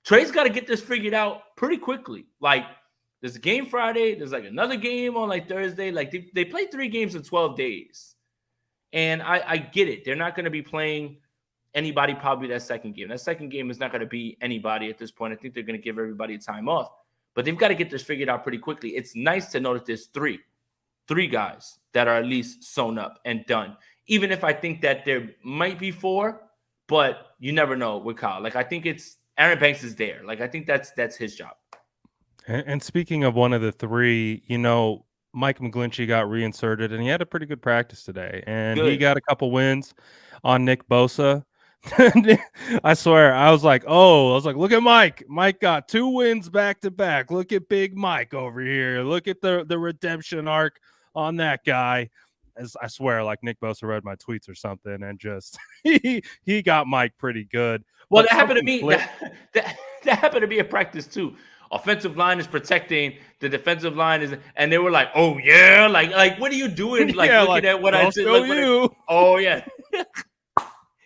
[SPEAKER 1] Trey's got to get this figured out pretty quickly. Like, there's a game Friday. There's like another game on like Thursday. Like, they played 3 games in 12 days. And I get it. They're not going to be playing anybody probably that second game. That second game is not going to be anybody at this point. I think they're going to give everybody time off. But they've got to get this figured out pretty quickly. It's nice to know that there's 3 guys that are at least sewn up and done. Even if I think that there might be 4, but you never know with Kyle. Like, I think it's Aaron Banks is there. Like, I think that's his job.
[SPEAKER 2] And speaking of one of the three, Mike McGlinchey got reinserted, and he had a pretty good practice today, and he
[SPEAKER 1] Good.
[SPEAKER 2] got a couple wins on Nick Bosa. I swear, I was like, look at Mike. Mike got 2 wins back to back. Look at Big Mike over here. Look at the redemption arc on that guy. As I swear, like Nick Bosa read my tweets or something, and just he got Mike pretty good.
[SPEAKER 1] Well,
[SPEAKER 2] But
[SPEAKER 1] that happened to
[SPEAKER 2] something
[SPEAKER 1] me. That happened to me at practice too. Offensive line is protecting, the defensive line is, and they were like, "Oh yeah, like what are you doing?" Like
[SPEAKER 2] yeah,
[SPEAKER 1] looking at what I
[SPEAKER 2] I'll
[SPEAKER 1] did.
[SPEAKER 2] show
[SPEAKER 1] Like,
[SPEAKER 2] you.
[SPEAKER 1] oh yeah.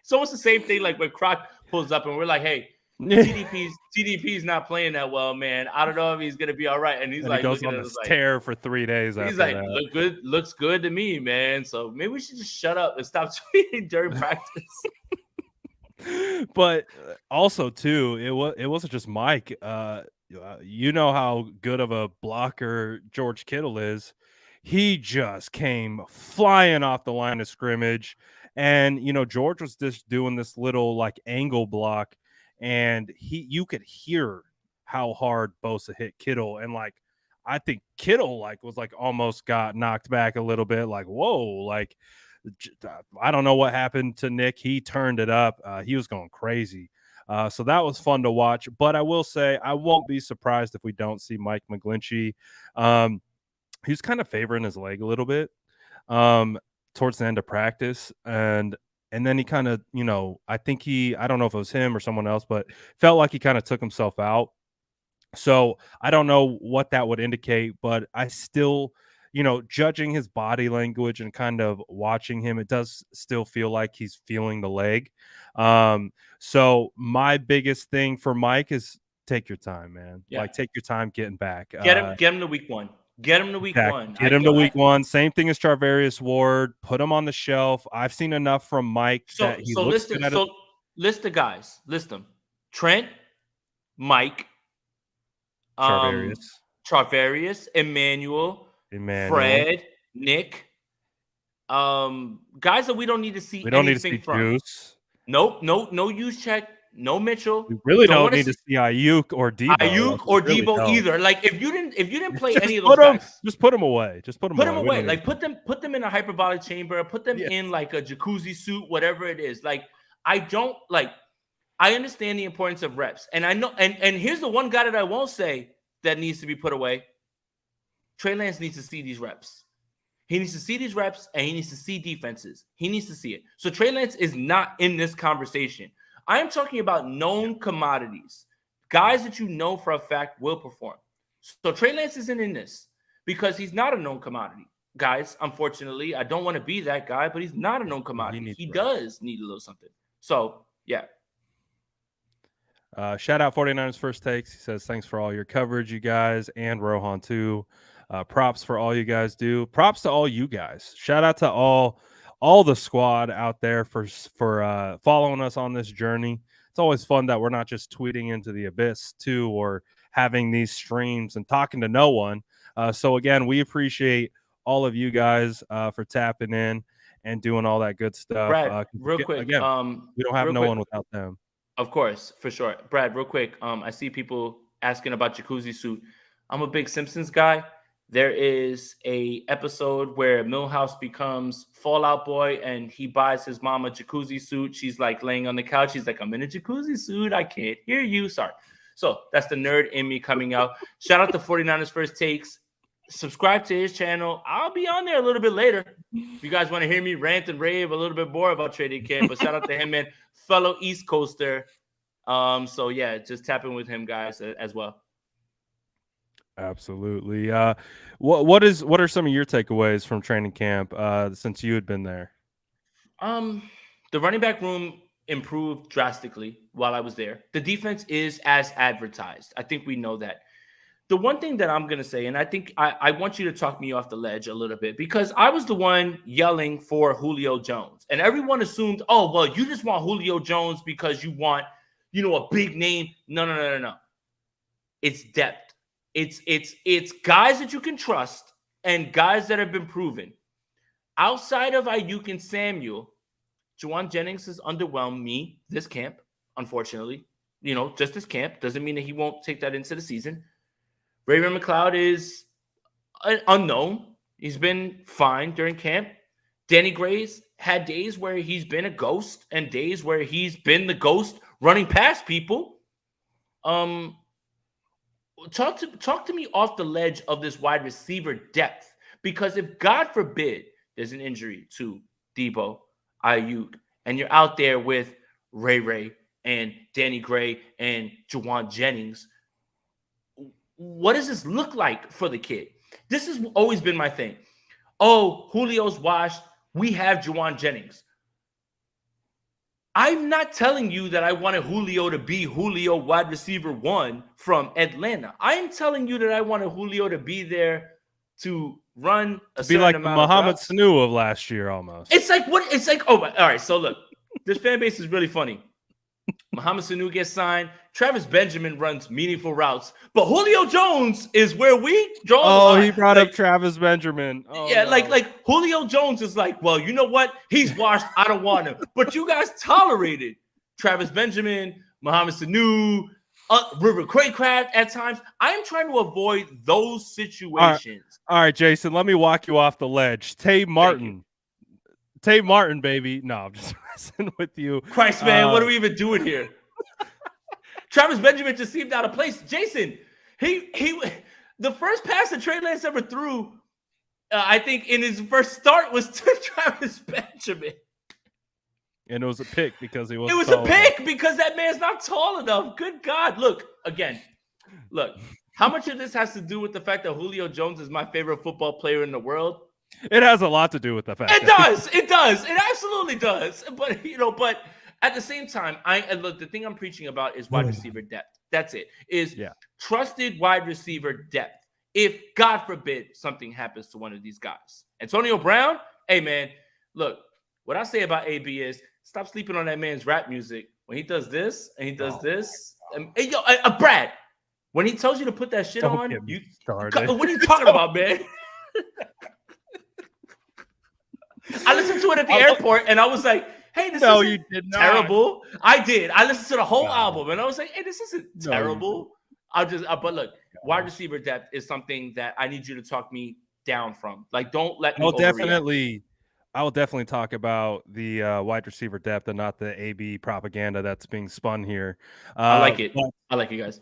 [SPEAKER 1] It's almost the same thing. Like when Croc pulls up and we're like, "Hey, TDP's not playing that well, man. I don't know if he's gonna be all right." And he's
[SPEAKER 2] And he
[SPEAKER 1] like
[SPEAKER 2] goes
[SPEAKER 1] looking
[SPEAKER 2] on
[SPEAKER 1] at
[SPEAKER 2] this
[SPEAKER 1] us like,
[SPEAKER 2] tear for 3 days
[SPEAKER 1] he's
[SPEAKER 2] after
[SPEAKER 1] like,
[SPEAKER 2] that.
[SPEAKER 1] looks good to me, man. So maybe we should just shut up and stop tweeting during practice.
[SPEAKER 2] But also too, it wasn't just Mike. You know how good of a blocker George Kittle is. He just came flying off the line of scrimmage, and George was just doing this little like angle block, and you could hear how hard Bosa hit Kittle, and like I think Kittle was almost got knocked back a little bit, like whoa, like I don't know what happened to Nick. He turned it up. He was going crazy. So that was fun to watch. But I will say, I won't be surprised if we don't see Mike McGlinchey. He's kind of favoring his leg a little bit towards the end of practice. And then he kind of, I don't know if it was him or someone else, but felt like he kind of took himself out. So I don't know what that would indicate, but I still, judging his body language and kind of watching him, it does still feel like he's feeling the leg. So my biggest thing for Mike is take your time, man.
[SPEAKER 1] Yeah.
[SPEAKER 2] Like take your time getting back.
[SPEAKER 1] Get him to week 1. Get him to week 1.
[SPEAKER 2] Get him to week 1. Same thing as Charvarius Ward. Put him on the shelf. I've seen enough from Mike that he looks good at it.
[SPEAKER 1] List the guys. List them. Trent, Mike, Charvarius, Emmanuel, Fred, Nick. Guys that we don't need to see.
[SPEAKER 2] We don't
[SPEAKER 1] anything
[SPEAKER 2] need to see
[SPEAKER 1] from.
[SPEAKER 2] Juice.
[SPEAKER 1] Nope, no use check, no Mitchell.
[SPEAKER 2] We really don't need to see Ayuk or Debo.
[SPEAKER 1] Debo either. Like if you didn't play any of those guys,
[SPEAKER 2] just put them away. Put them
[SPEAKER 1] away. Like put them in a hyperbolic chamber. Put them in like a jacuzzi suit, whatever it is. Like I understand the importance of reps, and I know. And here's the one guy that I won't say that needs to be put away. Trey Lance needs to see these reps. He needs to see these reps, and he needs to see defenses. He needs to see it. So Trey Lance is not in this conversation. I am talking about known commodities, guys that you know for a fact will perform. So Trey Lance isn't in this because he's not a known commodity. Guys, unfortunately, I don't want to be that guy, but he's not a known commodity. He does need a little something. So, yeah.
[SPEAKER 2] Shout out 49ers First Takes. He says, thanks for all your coverage, you guys, and Rohan too. Props for all you guys do. Props to all you guys. Shout out to all the squad out there for following us on this journey. It's always fun that we're not just tweeting into the abyss too, or having these streams and talking to no one. So again, we appreciate all of you guys for tapping in and doing all that good stuff.
[SPEAKER 1] Brad, real quick,
[SPEAKER 2] again, we don't have no one without them.
[SPEAKER 1] Of course, for sure. Brad, real quick, I see people asking about jacuzzi suit. I'm a big Simpsons guy. There is a episode where Milhouse becomes Fallout Boy and he buys his mom a jacuzzi suit. She's like laying on the couch. He's like, I'm in a jacuzzi suit. I can't hear you. Sorry. So that's the nerd in me coming out. Shout out to 49ers First Takes. Subscribe to his channel. I'll be on there a little bit later. If you guys want to hear me rant and rave a little bit more about trading camp, but shout out to him, man. Fellow East Coaster. So yeah, just tap in with him, guys, as well.
[SPEAKER 2] Absolutely. What are some of your takeaways from training camp since you had been there?
[SPEAKER 1] The running back room improved drastically while I was there. The defense is as advertised. I think we know that. The one thing that I'm going to say, and I think I want you to talk me off the ledge a little bit, because I was the one yelling for Julio Jones. And everyone assumed, oh, well, you just want Julio Jones because you want, a big name. No. It's depth. It's guys that you can trust and guys that have been proven. Outside of Ayuk and Samuel, Juwan Jennings has underwhelmed me this camp, unfortunately. just this camp. Doesn't mean that he won't take that into the season. Raven McLeod is an unknown. He's been fine during camp. Danny Gray's had days where he's been a ghost and days where he's been the ghost running past people. Talk to me off the ledge of this wide receiver depth, because if God forbid there's an injury to Debo, Ayuk, and you're out there with Ray and Danny Gray and Javon Jennings, what does this look like for the kid? This has always been my thing. Oh, Julio's washed. We have Javon Jennings. I'm not telling you that I wanted Julio to be Julio wide receiver 1 from Atlanta. I am telling you that I wanted Julio to be there to run a certain
[SPEAKER 2] like
[SPEAKER 1] amount
[SPEAKER 2] Mohamed
[SPEAKER 1] of routes.
[SPEAKER 2] Sanu of last year almost.
[SPEAKER 1] It's like what? It's like, oh, all right. So look, this fan base is really funny. Mohamed Sanu gets signed. Travis Benjamin runs meaningful routes, but Julio Jones is where we draw the line.
[SPEAKER 2] He brought up Travis Benjamin.
[SPEAKER 1] Yeah, no. like Julio Jones is like, well, you know what? He's washed. I don't want him. But you guys tolerated Travis Benjamin, Mohamed Sanu, River Craycraft at times. I am trying to avoid those situations.
[SPEAKER 2] All right, Jason, let me walk you off the ledge. Tay Martin, baby. No, I'm just messing with you.
[SPEAKER 1] Christ, man, what are we even doing here? Travis Benjamin just seemed out of place. Jason, he the first pass that Trey Lance ever threw, I think in his first start, was to Travis Benjamin.
[SPEAKER 2] And it was a pick because he was.
[SPEAKER 1] It was a pick because that man's not tall enough. Good God. Look, how much of this has to do with the fact that Julio Jones is my favorite football player in the world?
[SPEAKER 2] It has a lot to do with the fact.
[SPEAKER 1] It does. It absolutely does. But, but at the same time, look, the thing I'm preaching about is wide receiver depth. That's it. Trusted wide receiver depth. If, God forbid, something happens to one of these guys. Antonio Brown, hey, man, look, what I say about AB is stop sleeping on that man's rap music. When he does this and he does this. Hey, Brad, when he tells you to put that shit on, what are you talking about, man? I listened to it at the airport, and I was like, hey, this isn't terrible. I did. I listened to the whole album, and I was like, hey, this isn't terrible. But look, wide receiver depth is something that I need you to talk me down from. Like, don't let me overreact.
[SPEAKER 2] I will definitely talk about the wide receiver depth and not the AB propaganda that's being spun here.
[SPEAKER 1] I like it. I like you guys.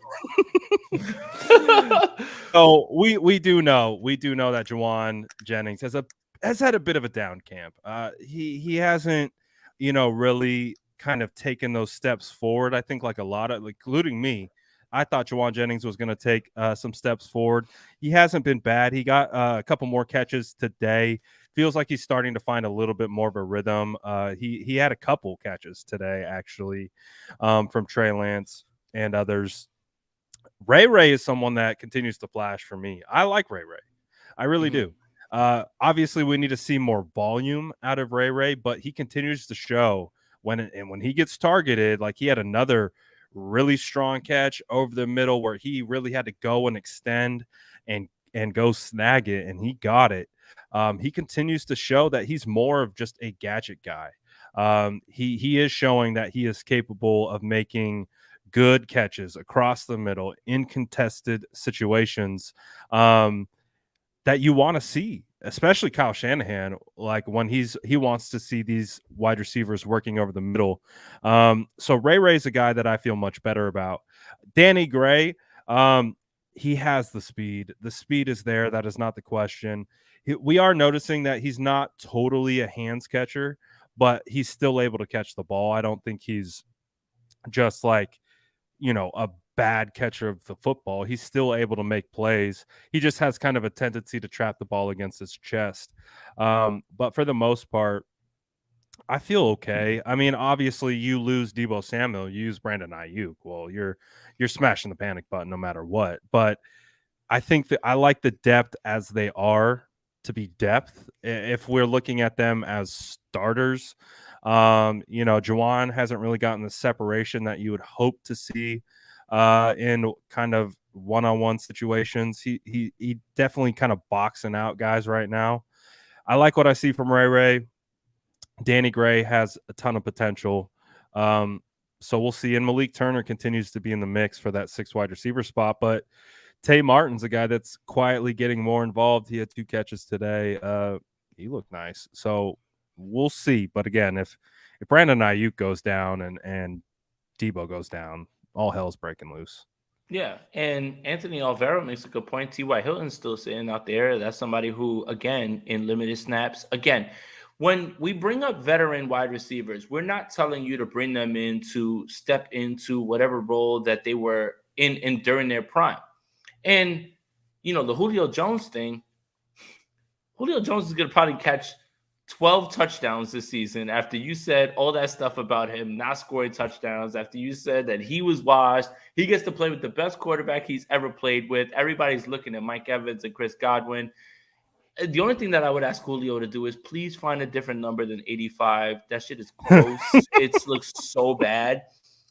[SPEAKER 2] So we do know that Javon Jennings has had a bit of a down camp. He hasn't, really kind of taken those steps forward. I think like a lot of, including me, I thought Javon Jennings was going to take some steps forward. He hasn't been bad. He got a couple more catches today. Feels like he's starting to find a little bit more of a rhythm. He had a couple catches today, actually, from Trey Lance and others. Ray is someone that continues to flash for me. I like Ray. I really do. Obviously, we need to see more volume out of Ray, but he continues to show when he gets targeted. Like he had another really strong catch over the middle where he really had to go and extend and go snag it, and he got it. He continues to show that he's more of just a gadget guy. He is showing that he is capable of making good catches across the middle in contested situations that you want to see, especially Kyle Shanahan, like when he wants to see these wide receivers working over the middle. So Ray is a guy that I feel much better about. Danny Gray, he has the speed. The speed is there. That is not the question. We are noticing that he's not totally a hands catcher, but he's still able to catch the ball. I don't think he's just like, a bad catcher of the football. He's still able to make plays. He just has kind of a tendency to trap the ball against his chest. But for the most part, I feel okay. I mean, obviously, you lose Deebo Samuel, you use Brandon Ayuk. Well, you're smashing the panic button no matter what. But I think that I like the depth as they are to be depth. If we're looking at them as starters, Juwan hasn't really gotten the separation that you would hope to see in kind of one-on-one situations. He definitely kind of boxing out guys right now. I like what I see from Ray. Danny Gray has a ton of potential. So we'll see. And Malik Turner continues to be in the mix for that 6 wide receiver spot. But Tay Martin's a guy that's quietly getting more involved. He had 2 catches today. He looked nice. So we'll see. But again, if Brandon Ayuk goes down and Debo goes down, all hell's breaking loose.
[SPEAKER 1] Yeah, and Anthony Alvaro makes a good point. T.Y. Hilton's still sitting out there. That's somebody who, again, in limited snaps, again, when we bring up veteran wide receivers, we're not telling you to bring them in to step into whatever role that they were in during their prime. And the Julio Jones thing, Julio Jones is going to probably catch 12 touchdowns this season after you said all that stuff about him not scoring touchdowns, after you said that he was washed. He gets to play with the best quarterback he's ever played with. Everybody's looking at Mike Evans and Chris Godwin. The only thing that I would ask Julio to do is please find a different number than 85. That shit is gross. It looks so bad.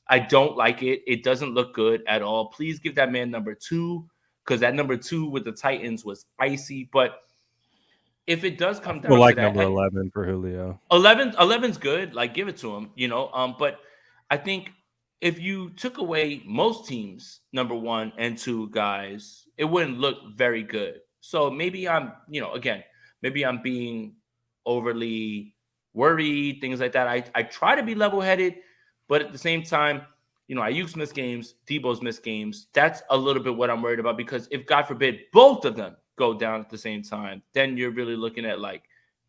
[SPEAKER 1] I don't like it. It doesn't look good at all. Please give that man number 2, because that number 2 with the Titans was icy. But if it does come down to that,
[SPEAKER 2] number 11 for Julio.
[SPEAKER 1] 11's good. Like, give it to him, But I think if you took away most teams' number 1 and 2 guys, it wouldn't look very good. So maybe maybe I'm being overly worried, things like that. I try to be level-headed, but at the same time, Ayuk's missed games, Debo's missed games. That's a little bit what I'm worried about, because if, God forbid, both of them go down at the same time, then you're really looking at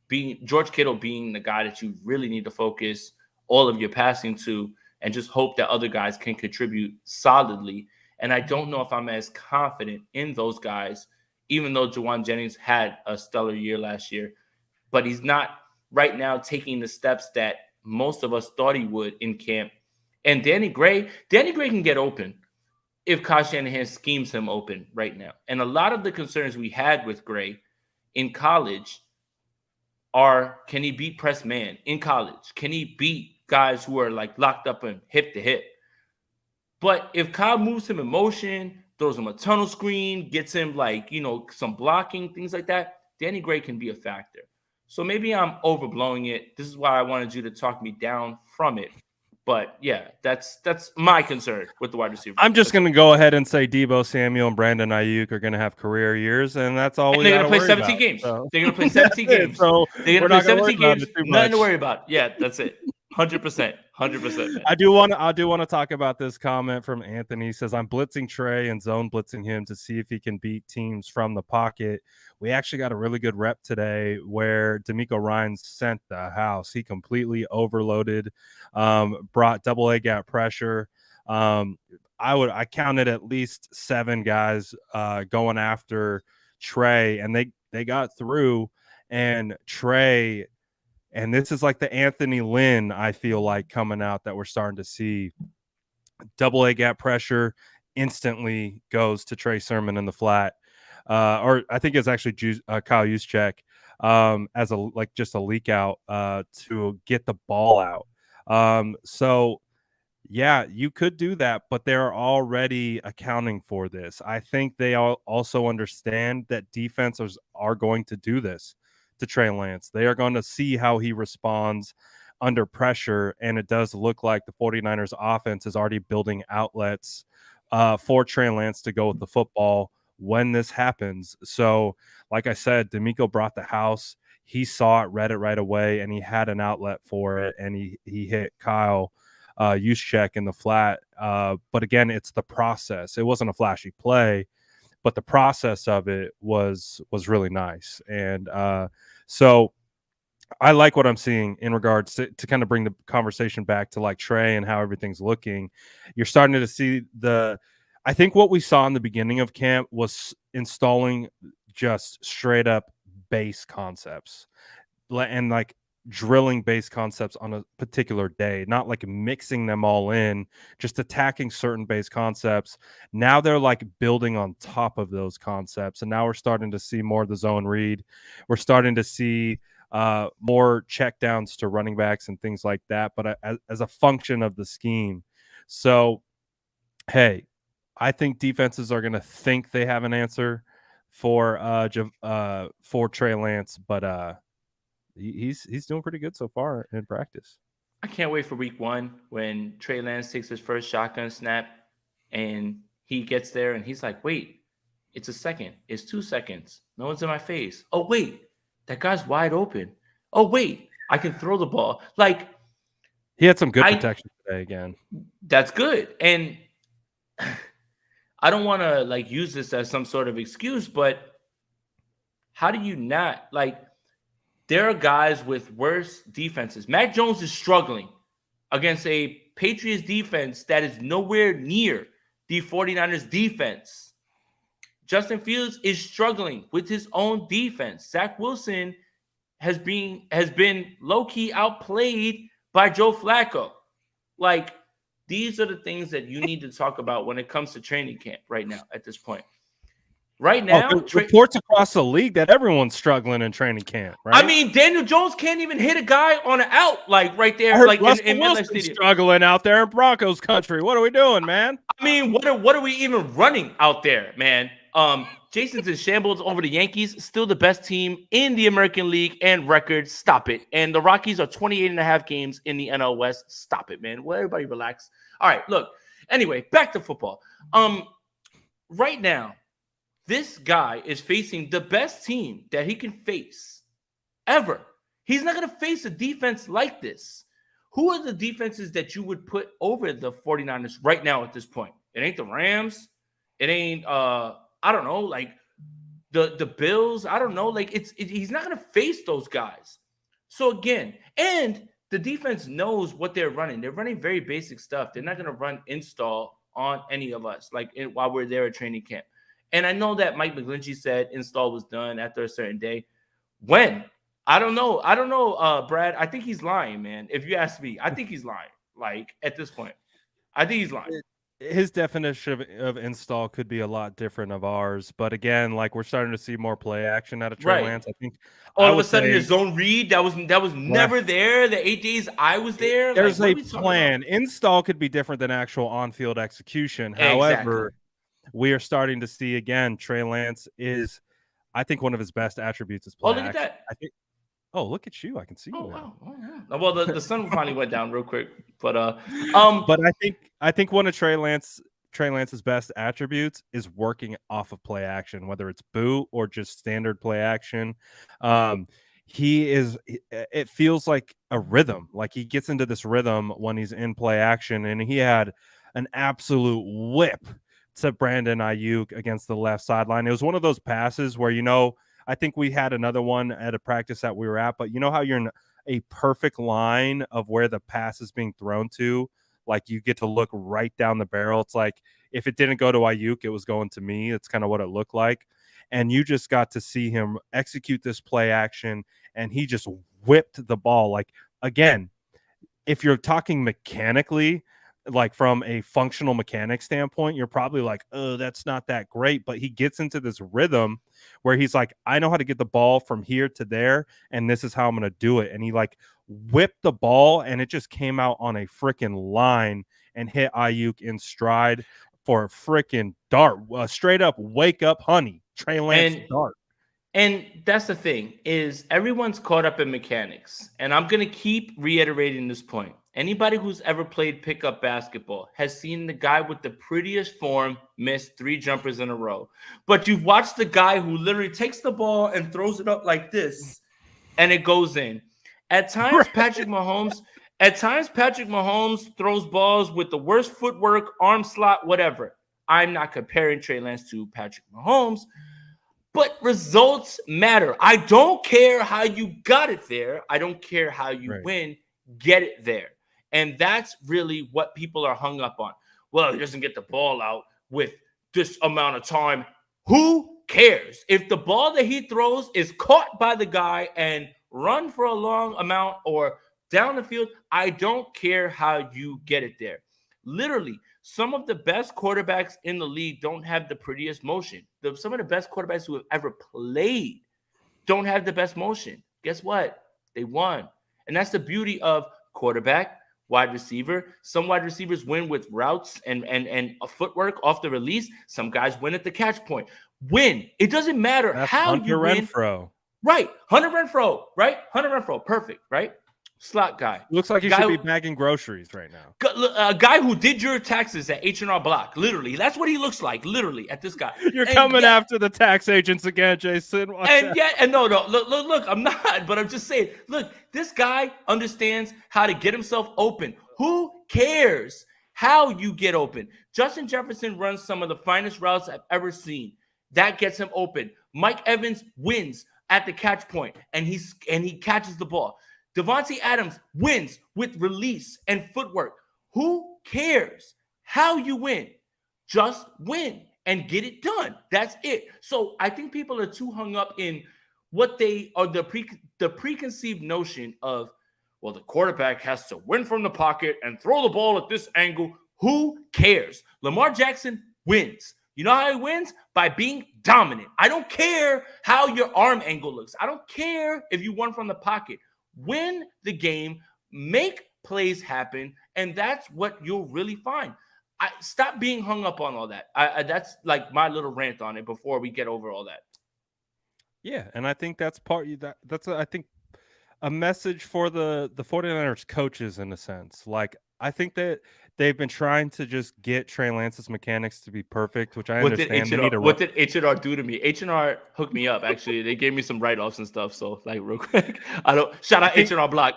[SPEAKER 1] being George Kittle being the guy that you really need to focus all of your passing to, and just hope that other guys can contribute solidly. And I don't know if I'm as confident in those guys, even though Jawan Jennings had a stellar year last year, but he's not right now taking the steps that most of us thought he would in camp. And Danny Gray can get open if Kyle Shanahan schemes him open right now. And a lot of the concerns we had with Gray in college are, can he beat press man in college? Can he beat guys who are locked up and hip to hip? But if Kyle moves him in motion, throws him a tunnel screen, gets him some blocking, things like that, Danny Gray can be a factor. So maybe I'm overblowing it. This is why I wanted you to talk me down from it. But yeah, that's my concern with the wide receiver.
[SPEAKER 2] I'm just going to go ahead and say Debo Samuel and Brandon Ayuk are going to have career years, and that's all we got to worry about.
[SPEAKER 1] They're going to play 17 games. So. They're going to play 17 games.
[SPEAKER 2] So
[SPEAKER 1] they're going to play 17 games. Nothing to worry about. Yeah, that's it. 100%. Man.
[SPEAKER 2] I do want to talk about this comment from Anthony. He says, I'm blitzing Trey and zone blitzing him to see if he can beat teams from the pocket. We actually got a really good rep today where D'Amico Ryans sent the house. He completely overloaded, brought double A gap pressure. I counted at least 7 guys going after Trey, and they got through. And Trey, and this is like the Anthony Lynn, I feel like, coming out that we're starting to see. Double A gap pressure instantly goes to Trey Sermon in the flat. Or I think it's actually Kyle Juszczyk as just a leak out to get the ball out. So yeah, you could do that, but they're already accounting for this. I think they also understand that defenses are going to do this to Trey Lance. They are going to see how he responds under pressure, and it does look like the 49ers offense is already building outlets for Trey Lance to go with the football when this happens. So, like I said, D'Amico brought the house. He saw it, read it right away, and he had an outlet for it, and he hit Kyle Juszczyk in the flat. But again, it's the process. It wasn't a flashy play, but the process of it was really nice. And so I like what I'm seeing in regards to kind of bring the conversation back to Trey and how everything's looking. You're starting to see I think what we saw in the beginning of camp was installing just straight up base concepts and drilling base concepts on a particular day, not mixing them all in, just attacking certain base concepts. Now they're building on top of those concepts. And now we're starting to see more of the zone read. We're starting to see more checkdowns to running backs and things like that, but as a function of the scheme. So, hey, I think defenses are going to think they have an answer for Trey Lance, but he's doing pretty good so far in practice.
[SPEAKER 1] I can't wait for week 1 when Trey Lance takes his first shotgun snap and he gets there and he's like, wait, it's a second. It's 2 seconds. No one's in my face. Oh, wait, that guy's wide open. Oh, wait, I can throw the ball. Like,
[SPEAKER 2] He had some good protection today again.
[SPEAKER 1] That's good. And I don't want to like use this as some sort of excuse, but how do you not like there are guys with worse defenses. Mac Jones is struggling against a Patriots defense that is nowhere near the 49ers defense. Justin Fields is struggling with his own defense. Zach Wilson has been low-key outplayed by Joe Flacco. Like, these are the things that you need to talk about when it comes to training camp right now at this point. Right now,
[SPEAKER 2] reports across the league that everyone's struggling in training camp, right?
[SPEAKER 1] I mean, Daniel Jones can't even hit a guy on an out, like right there, like in MetLife Stadium.
[SPEAKER 2] Struggling out there in Broncos country. What are we doing, man?
[SPEAKER 1] I mean, what are we even running out there, man? Jason's in shambles over the Yankees, still the best team in the American League and record. Stop it. And the Rockies are 28.5 games in the NL West. Stop it, man. Well, everybody relax. All right, look. Anyway, back to football. Right now, this guy is facing the best team that he can face ever. He's not going to face a defense like this. Who are the defenses that you would put over the 49ers right now at this point? It ain't the Rams. It ain't, I don't know, like the Bills. I don't know. Like, he's not going to face those guys. So, again, and the defense knows what they're running. They're running very basic stuff. They're not going to run install on any of us, like while we're there at training camp. And I know that Mike McGlinchey said install was done after a certain day. When? I don't know. Brad. I think he's lying, man. If you ask me, I think he's lying. Like, at this point, I think he's lying.
[SPEAKER 2] His definition of install could be a lot different of ours. But again, like, we're starting to see more play action out of Trey Lance. I think
[SPEAKER 1] all of a sudden his zone read that was never there. The 8 days I was there.
[SPEAKER 2] There's like, a plan. Install could be different than actual on-field execution. However, we are starting to see again, Trey Lance is, I think, one of his best attributes is play action.
[SPEAKER 1] Look at that.
[SPEAKER 2] Look at you. I can see you now.
[SPEAKER 1] Wow. Well, the sun finally went down real quick. But
[SPEAKER 2] I think one of Trey Lance's best attributes is working off of play action, whether it's boot or just standard play action. It feels like a rhythm. Like, he gets into this rhythm when he's in play action, and he had an absolute whip to Brandon Ayuk against the left sideline. It was one of those passes where, I think we had another one at a practice that we were at, but you know how you're in a perfect line of where the pass is being thrown to? Like, you get to look right down the barrel. It's like, if it didn't go to Ayuk, it was going to me. It's kind of what it looked like. And you just got to see him execute this play action, and he just whipped the ball. Like, again, if you're talking mechanically, like from a functional mechanic standpoint, you're probably like, oh, that's not that great. But he gets into this rhythm where he's like, I know how to get the ball from here to there, and this is how I'm going to do it. And he like whipped the ball, and it just came out on a freaking line and hit Ayuk in stride for a freaking dart. Straight up wake up, honey. Trey Lance dart.
[SPEAKER 1] And that's the thing, is everyone's caught up in mechanics. And I'm going to keep reiterating this point. Anybody who's ever played pickup basketball has seen the guy with the prettiest form miss 3 jumpers in a row. But you've watched the guy who literally takes the ball and throws it up like this, and it goes in. At times, Patrick Mahomes throws balls with the worst footwork, arm slot, whatever. I'm not comparing Trey Lance to Patrick Mahomes, but results matter. I don't care how you got it there. I don't care how you win. Get it there. And that's really what people are hung up on. Well, he doesn't get the ball out with this amount of time. Who cares? If the ball that he throws is caught by the guy and run for a long amount or down the field, I don't care how you get it there. Literally, some of the best quarterbacks in the league don't have the prettiest motion. Some of the best quarterbacks who have ever played don't have the best motion. Guess what? They won. And that's the beauty of quarterback, wide receiver. Some wide receivers win with routes and a footwork off the release. Some guys win at the catch point. Win. It doesn't matter how you win.
[SPEAKER 2] Renfro.
[SPEAKER 1] Right. Hunter Renfro. Right? Hunter Renfro. Perfect. Right? Slot guy.
[SPEAKER 2] Looks like he should be bagging groceries right now.
[SPEAKER 1] A guy who did your taxes at H&R Block. Literally. That's what he looks like. Literally, at this guy.
[SPEAKER 2] You're coming after the tax agents again, Jason.
[SPEAKER 1] Look, I'm not, but I'm just saying, look, this guy understands how to get himself open. Who cares how you get open? Justin Jefferson runs some of the finest routes I've ever seen. That gets him open. Mike Evans wins at the catch point, and he catches the ball. Devontae Adams wins with release and footwork. Who cares how you win? Just win and get it done. That's it. So I think people are too hung up in what they are, the preconceived notion of, well, the quarterback has to win from the pocket and throw the ball at this angle. Who cares? Lamar Jackson wins. You know how he wins? By being dominant. I don't care how your arm angle looks. I don't care if you won from the pocket. Win the game, make plays happen, and that's what you'll really find. Stop being hung up on all that. That's like my little rant on it before we get over all that.
[SPEAKER 2] Yeah, and I think that's I think a message for the 49ers coaches in a sense. Like, I think that they've been trying to just get Trey Lance's mechanics to be perfect, which I understand.
[SPEAKER 1] What did H&R do to me? H&R hooked me up, actually. They gave me some write-offs and stuff. So, like, real quick, shout out H&R Block.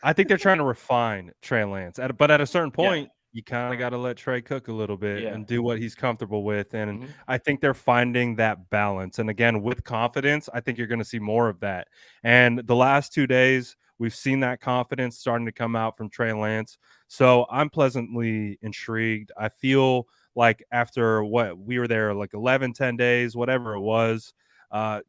[SPEAKER 2] I think they're trying to refine Trey Lance. But at a certain point, you kind of got to let Trey cook a little bit and do what he's comfortable with. And I think they're finding that balance. And again, with confidence, I think you're going to see more of that. And the last 2 days, we've seen that confidence starting to come out from Trey Lance. So I'm pleasantly intrigued. I feel like after we were there like 11, 10 days, whatever it was,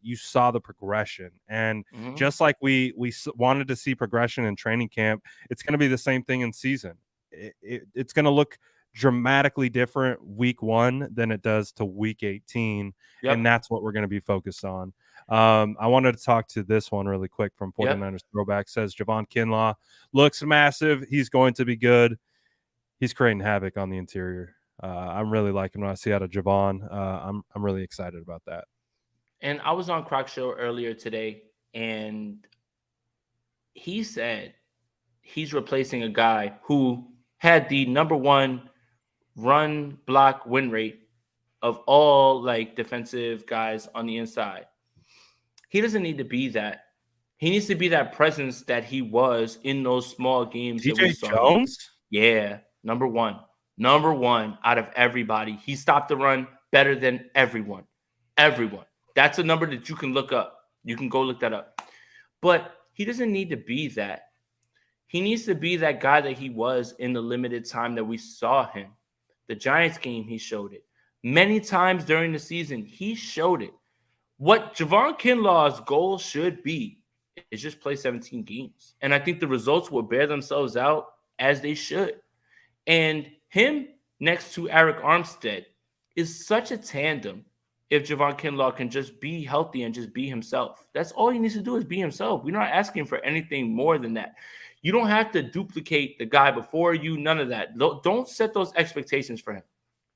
[SPEAKER 2] you saw the progression. And just like we wanted to see progression in training camp, it's going to be the same thing in season. It's going to look dramatically different week 1 than it does to week 18. And that's what we're going to be focused on. I wanted to talk to this one really quick from 49ers Throwback. Says Javon Kinlaw looks massive. He's going to be good. He's creating havoc on the interior. I'm really liking what I see out of Javon. I'm really excited about that.
[SPEAKER 1] And I was on Croc Show earlier today, and he said he's replacing a guy who had the #1 run block win rate of all like defensive guys on the inside. He doesn't need to be that. He needs to be that presence that he was in those small games.
[SPEAKER 2] DJ Jones?
[SPEAKER 1] Yeah, #1 out of everybody. He stopped the run better than everyone. That's a number that you can look up. You can go look that up. But he doesn't need to be that. He needs to be that guy that he was in the limited time that we saw him. The Giants game, he showed it. Many times during the season, he showed it. What Javon Kinlaw's goal should be is just play 17 games. And I think the results will bear themselves out as they should. And him next to Eric Armstead is such a tandem. If Javon Kinlaw can just be healthy and just be himself. That's all he needs to do is be himself. We're not asking for anything more than that. You don't have to duplicate the guy before you, none of that. Don't set those expectations for him.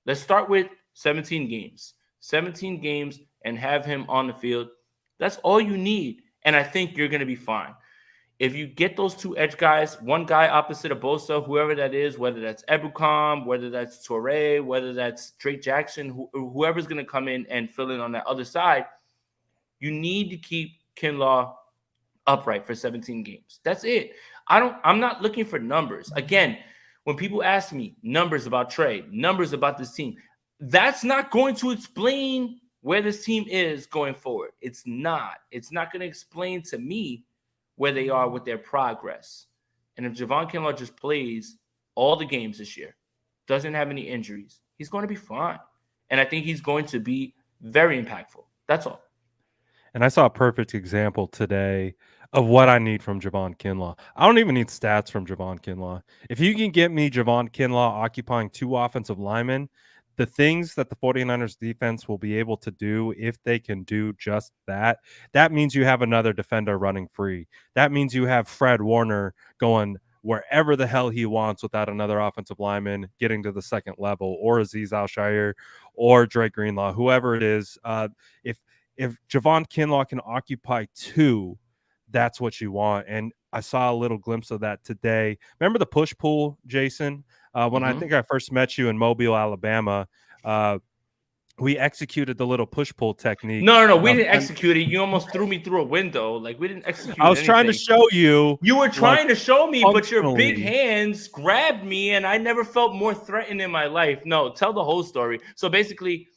[SPEAKER 1] Let's start with 17 games. 17 games and have him on the field. That's all you need, and I think you're going to be fine. If you get those two edge guys, one guy opposite of Bosa, whoever that is, whether that's Ebukam, whether that's Torrey, whether that's Drake Jackson, whoever's going to come in and fill in on that other side, you need to keep Kinlaw upright for 17 games. That's it. I'm not looking for numbers. Again, when people ask me numbers about Trey, numbers about this team, that's not going to explain where this team is going forward. It's not. It's not going to explain to me where they are with their progress. And if Javon Kinlaw just plays all the games this year, doesn't have any injuries, he's going to be fine. And I think he's going to be very impactful. That's all.
[SPEAKER 2] And I saw a perfect example today of what I need from Javon Kinlaw. I don't even need stats from Javon Kinlaw. If you can get me Javon Kinlaw occupying 2 offensive linemen, the things that the 49ers defense will be able to do if they can do just that, that means you have another defender running free. That means you have Fred Warner going wherever the hell he wants without another offensive lineman getting to the second level, or Azeez Al-Shaair or Drake Greenlaw, whoever it is. If Javon Kinlaw can occupy 2, that's what you want. And I saw a little glimpse of that today. Remember the push pull, Jason? When I think I first met you in Mobile, Alabama, we executed the little push pull technique.
[SPEAKER 1] No. We didn't execute it. You almost threw me through a window. Like, we didn't execute
[SPEAKER 2] I was trying to
[SPEAKER 1] anything.
[SPEAKER 2] show you.
[SPEAKER 1] You were
[SPEAKER 2] like,
[SPEAKER 1] trying to show me, but your big
[SPEAKER 2] functionally.
[SPEAKER 1] hands grabbed me, and I never felt more threatened in my life. No, tell the whole story. So basically,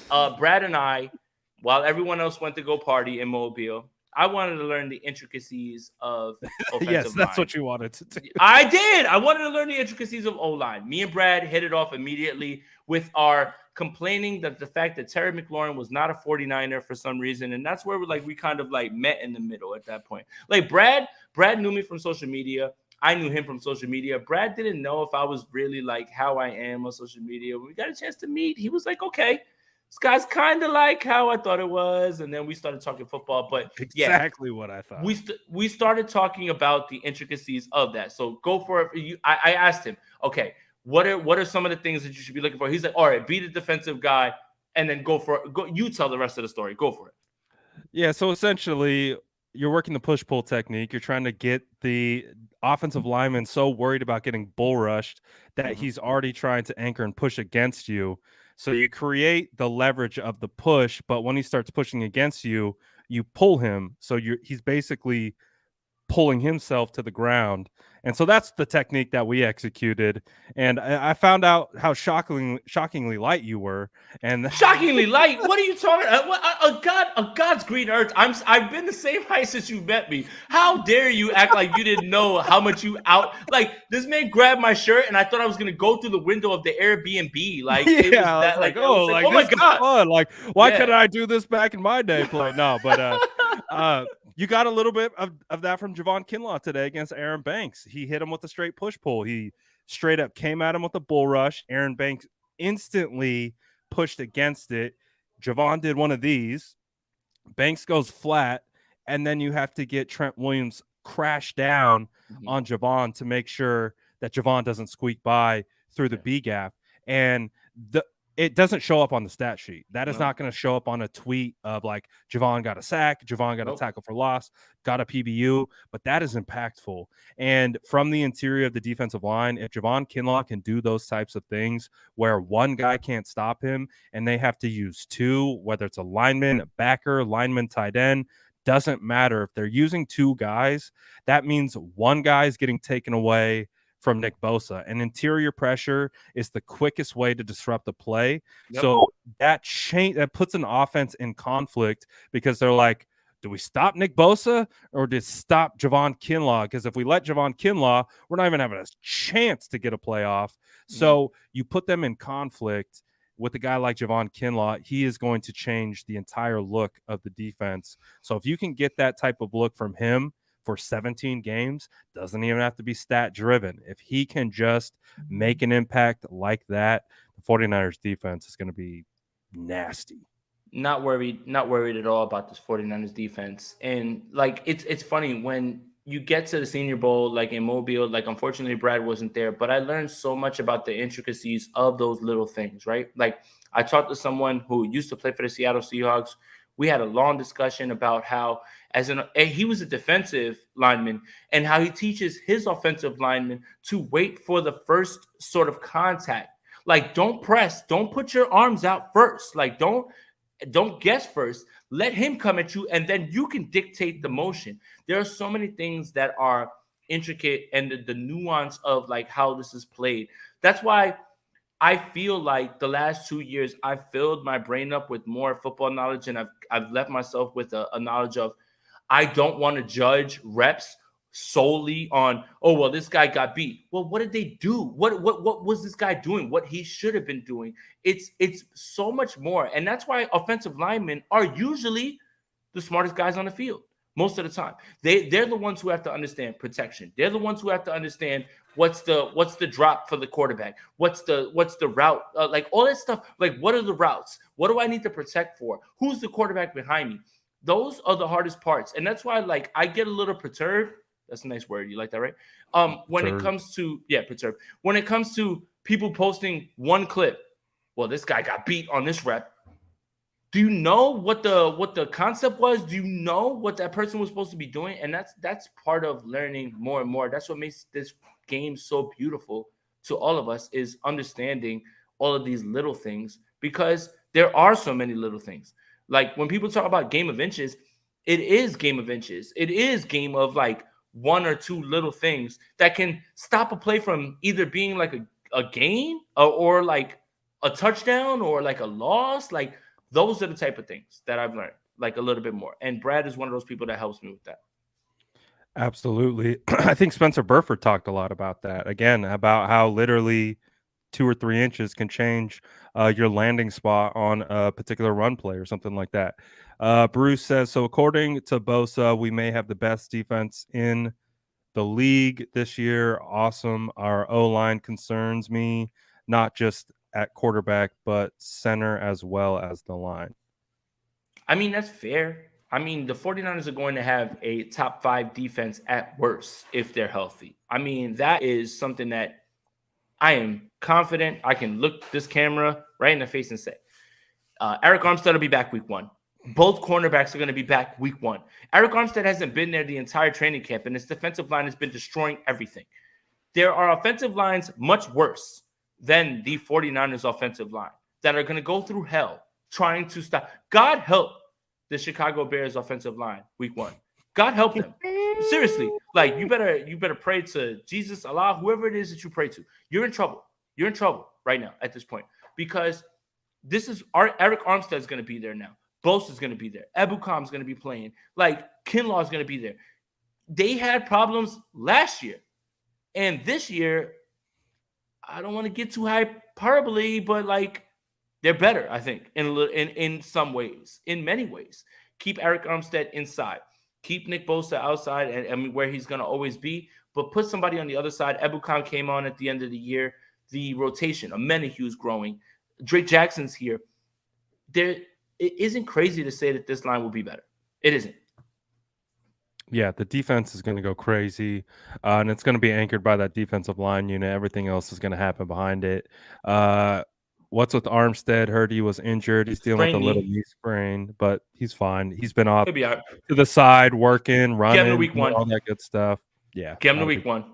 [SPEAKER 1] Brad and I, while everyone else went to go party in Mobile, I wanted to learn the intricacies of offensive
[SPEAKER 2] Yes, that's
[SPEAKER 1] line.
[SPEAKER 2] what you wanted to do.
[SPEAKER 1] I did. I wanted to learn the intricacies of O-line. Me and Brad hit it off immediately with our complaining that the fact that Terry McLaurin was not a 49er for some reason. And that's where we kind of met in the middle at that point. Like Brad knew me from social media. I knew him from social media. Brad didn't know if I was really like how I am on social media. When we got a chance to meet, he was like, okay, this guy's kind of like how I thought it was. And then we started talking football. But
[SPEAKER 2] exactly what I thought.
[SPEAKER 1] We started talking about the intricacies of that. So go for it. I asked him, okay, what are some of the things that you should be looking for? He's like, all right, be the defensive guy and then go for it. You tell the rest of the story. Go for it.
[SPEAKER 2] Yeah, so essentially you're working the push-pull technique. You're trying to get the offensive lineman so worried about getting bull rushed that he's already trying to anchor and push against you. So you create the leverage of the push, but when he starts pushing against you, you pull him. So he's basically pulling himself to the ground. And so that's the technique that we executed. And I found out how shockingly light you were. And
[SPEAKER 1] shockingly light? What are you talking about? A God's green earth. I've been the same height since you met me. How dare you act like you didn't know how much you out? Like, this man grabbed my shirt and I thought I was gonna go through the window of the Airbnb. Like,
[SPEAKER 2] yeah,
[SPEAKER 1] it was that like,
[SPEAKER 2] oh my God. Fun. Like, why couldn't I do this back in my day? No, but you got a little bit of that from Javon Kinlaw today against Aaron Banks. He hit him with a straight push pull. He straight up came at him with a bull rush. Aaron Banks instantly pushed against it. Javon did one of these. Banks goes flat, and then you have to get Trent Williams crash down on Javon to make sure that Javon doesn't squeak by through the B gap. And it doesn't show up on the stat sheet. That is not going to show up on a tweet of like Javon got a sack, Javon got a tackle for loss, got a PBU, but that is impactful. And from the interior of the defensive line, if Javon Kinlaw can do those types of things where one guy can't stop him and they have to use two, whether it's a lineman, a backer, lineman, tight end, doesn't matter. If they're using two guys, that means one guy is getting taken away from Nick Bosa, and interior pressure is the quickest way to disrupt the play. So that puts an offense in conflict because they're like, do we stop Nick Bosa or do we stop Javon Kinlaw? Because if we let Javon Kinlaw, we're not even having a chance to get a playoff. So you put them in conflict with a guy like Javon Kinlaw. He is going to change the entire look of the defense. So if you can get that type of look from him for 17 games, doesn't even have to be stat driven. If he can just make an impact like that, the 49ers defense is going to be nasty.
[SPEAKER 1] Not worried at all about this 49ers defense. And like, it's funny when you get to the Senior Bowl, like in Mobile, like unfortunately Brad wasn't there, but I learned so much about the intricacies of those little things, right? Like I talked to someone who used to play for the Seattle Seahawks. We had a long discussion about how he was a defensive lineman and how he teaches his offensive linemen to wait for the first sort of contact. Like, don't press, don't put your arms out first. Like, don't guess first. Let him come at you, and then you can dictate the motion. There are so many things that are intricate and the nuance of like how this is played. That's why I feel like the last 2 years I've filled my brain up with more football knowledge, and I've left myself with a knowledge of I don't want to judge reps solely on, oh, well, this guy got beat. Well, what did they do? What was this guy doing? What he should have been doing? It's so much more. And that's why offensive linemen are usually the smartest guys on the field most of the time. They're the ones who have to understand protection. They're the ones who have to understand what's the drop for the quarterback, what's the route, like all that stuff. Like, what are the routes? What do I need to protect for? Who's the quarterback behind me? Those are the hardest parts. And that's why, like, I get a little perturbed. That's a nice word. You like that, right? When it comes to perturbed. When it comes to people posting one clip, well, this guy got beat on this rep. Do you know what the concept was? Do you know what that person was supposed to be doing? And that's part of learning more and more. That's what makes this game so beautiful to all of us, is understanding all of these little things, because there are so many little things. Like when people talk about game of inches, it is game of inches. It is game of like one or two little things that can stop a play from either being like a game, or like a touchdown, or like a loss. Like those are the type of things that I've learned like a little bit more. And Brad is one of those people that helps me with that.
[SPEAKER 2] Absolutely. I think Spencer Burford talked a lot about that. Again, about how literally 2 or 3 inches can change your landing spot on a particular run play or something like that. Bruce says, so according to Bosa, we may have the best defense in the league this year. Awesome. Our O-line concerns me, not just at quarterback, but center as well as the line.
[SPEAKER 1] I mean, that's fair. I mean, the 49ers are going to have a top 5 defense at worst if they're healthy. I mean, that is something that I am confident I can look this camera right in the face and say, Eric Armstead will be back week 1. Both cornerbacks are going to be back week 1. Eric Armstead hasn't been there the entire training camp, and his defensive line has been destroying everything. There are offensive lines much worse than the 49ers offensive line that are going to go through hell trying to stop. God help the Chicago Bears offensive line week 1. God help them. Seriously, like you better pray to Jesus, Allah, whoever it is that you pray to. You're in trouble. You're in trouble right now at this point, because this is Eric Armstead is going to be there now. Bosa is going to be there. Ebukam's going to be playing. Like Kinlaw is going to be there. They had problems last year, and this year, I don't want to get too hyperbole, but like they're better, I think, in some ways, in many ways. Keep Eric Armstead inside. Keep Nick Bosa outside, and where he's going to always be, but put somebody on the other side. Ebukam came on at the end of the year. The rotation, Amenahu's growing. Drake Jackson's here. It isn't crazy to say that this line will be better. It isn't.
[SPEAKER 2] Yeah, the defense is going to go crazy, and it's going to be anchored by that defensive line unit. Everything else is going to happen behind it. What's with Armstead? Heard he was injured. He's dealing with a little knee sprain, but he's fine. He's been off to the side, working, running,
[SPEAKER 1] week 1.
[SPEAKER 2] all that good stuff. Yeah,
[SPEAKER 1] get him to week 1.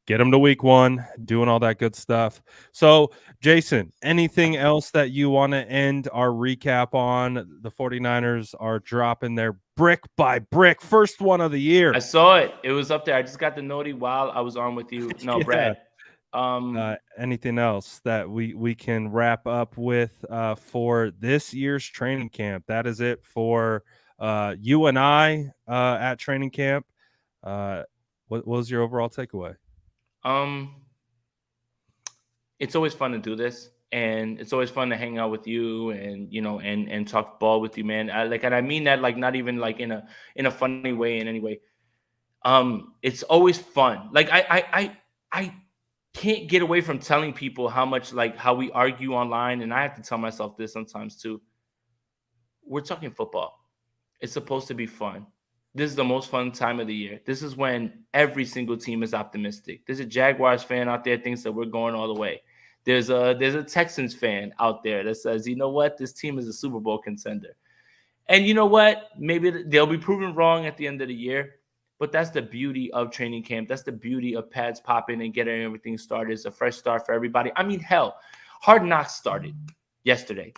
[SPEAKER 2] Get him to week 1, doing all that good stuff. So, Jason, anything else that you want to end our recap on? The 49ers are dropping their brick by brick first one of the year.
[SPEAKER 1] I saw it. It was up there. I just got the noti while I was on with you. No, yeah. Brad.
[SPEAKER 2] Anything else that we can wrap up with for this year's training camp? That is it for you and I at training camp. What was your overall takeaway?
[SPEAKER 1] It's always fun to do this, and it's always fun to hang out with you, and and talk ball with you, man. And I mean that like not even like in a funny way in any way. It's always fun. Like I can't get away from telling people how much like how we argue online, and I have to tell myself this sometimes too. We're talking football. It's supposed to be fun. This is the most fun time of the year. This is when every single team is optimistic. There's a Jaguars fan out there thinks that we're going all the way. There's a Texans fan out there that says, you know what, this team is a Super Bowl contender. And you know what? Maybe they'll be proven wrong at the end of the year. But that's the beauty of training camp. That's the beauty of pads popping and getting everything started. It's a fresh start for everybody. I mean, hell, Hard Knocks started yesterday.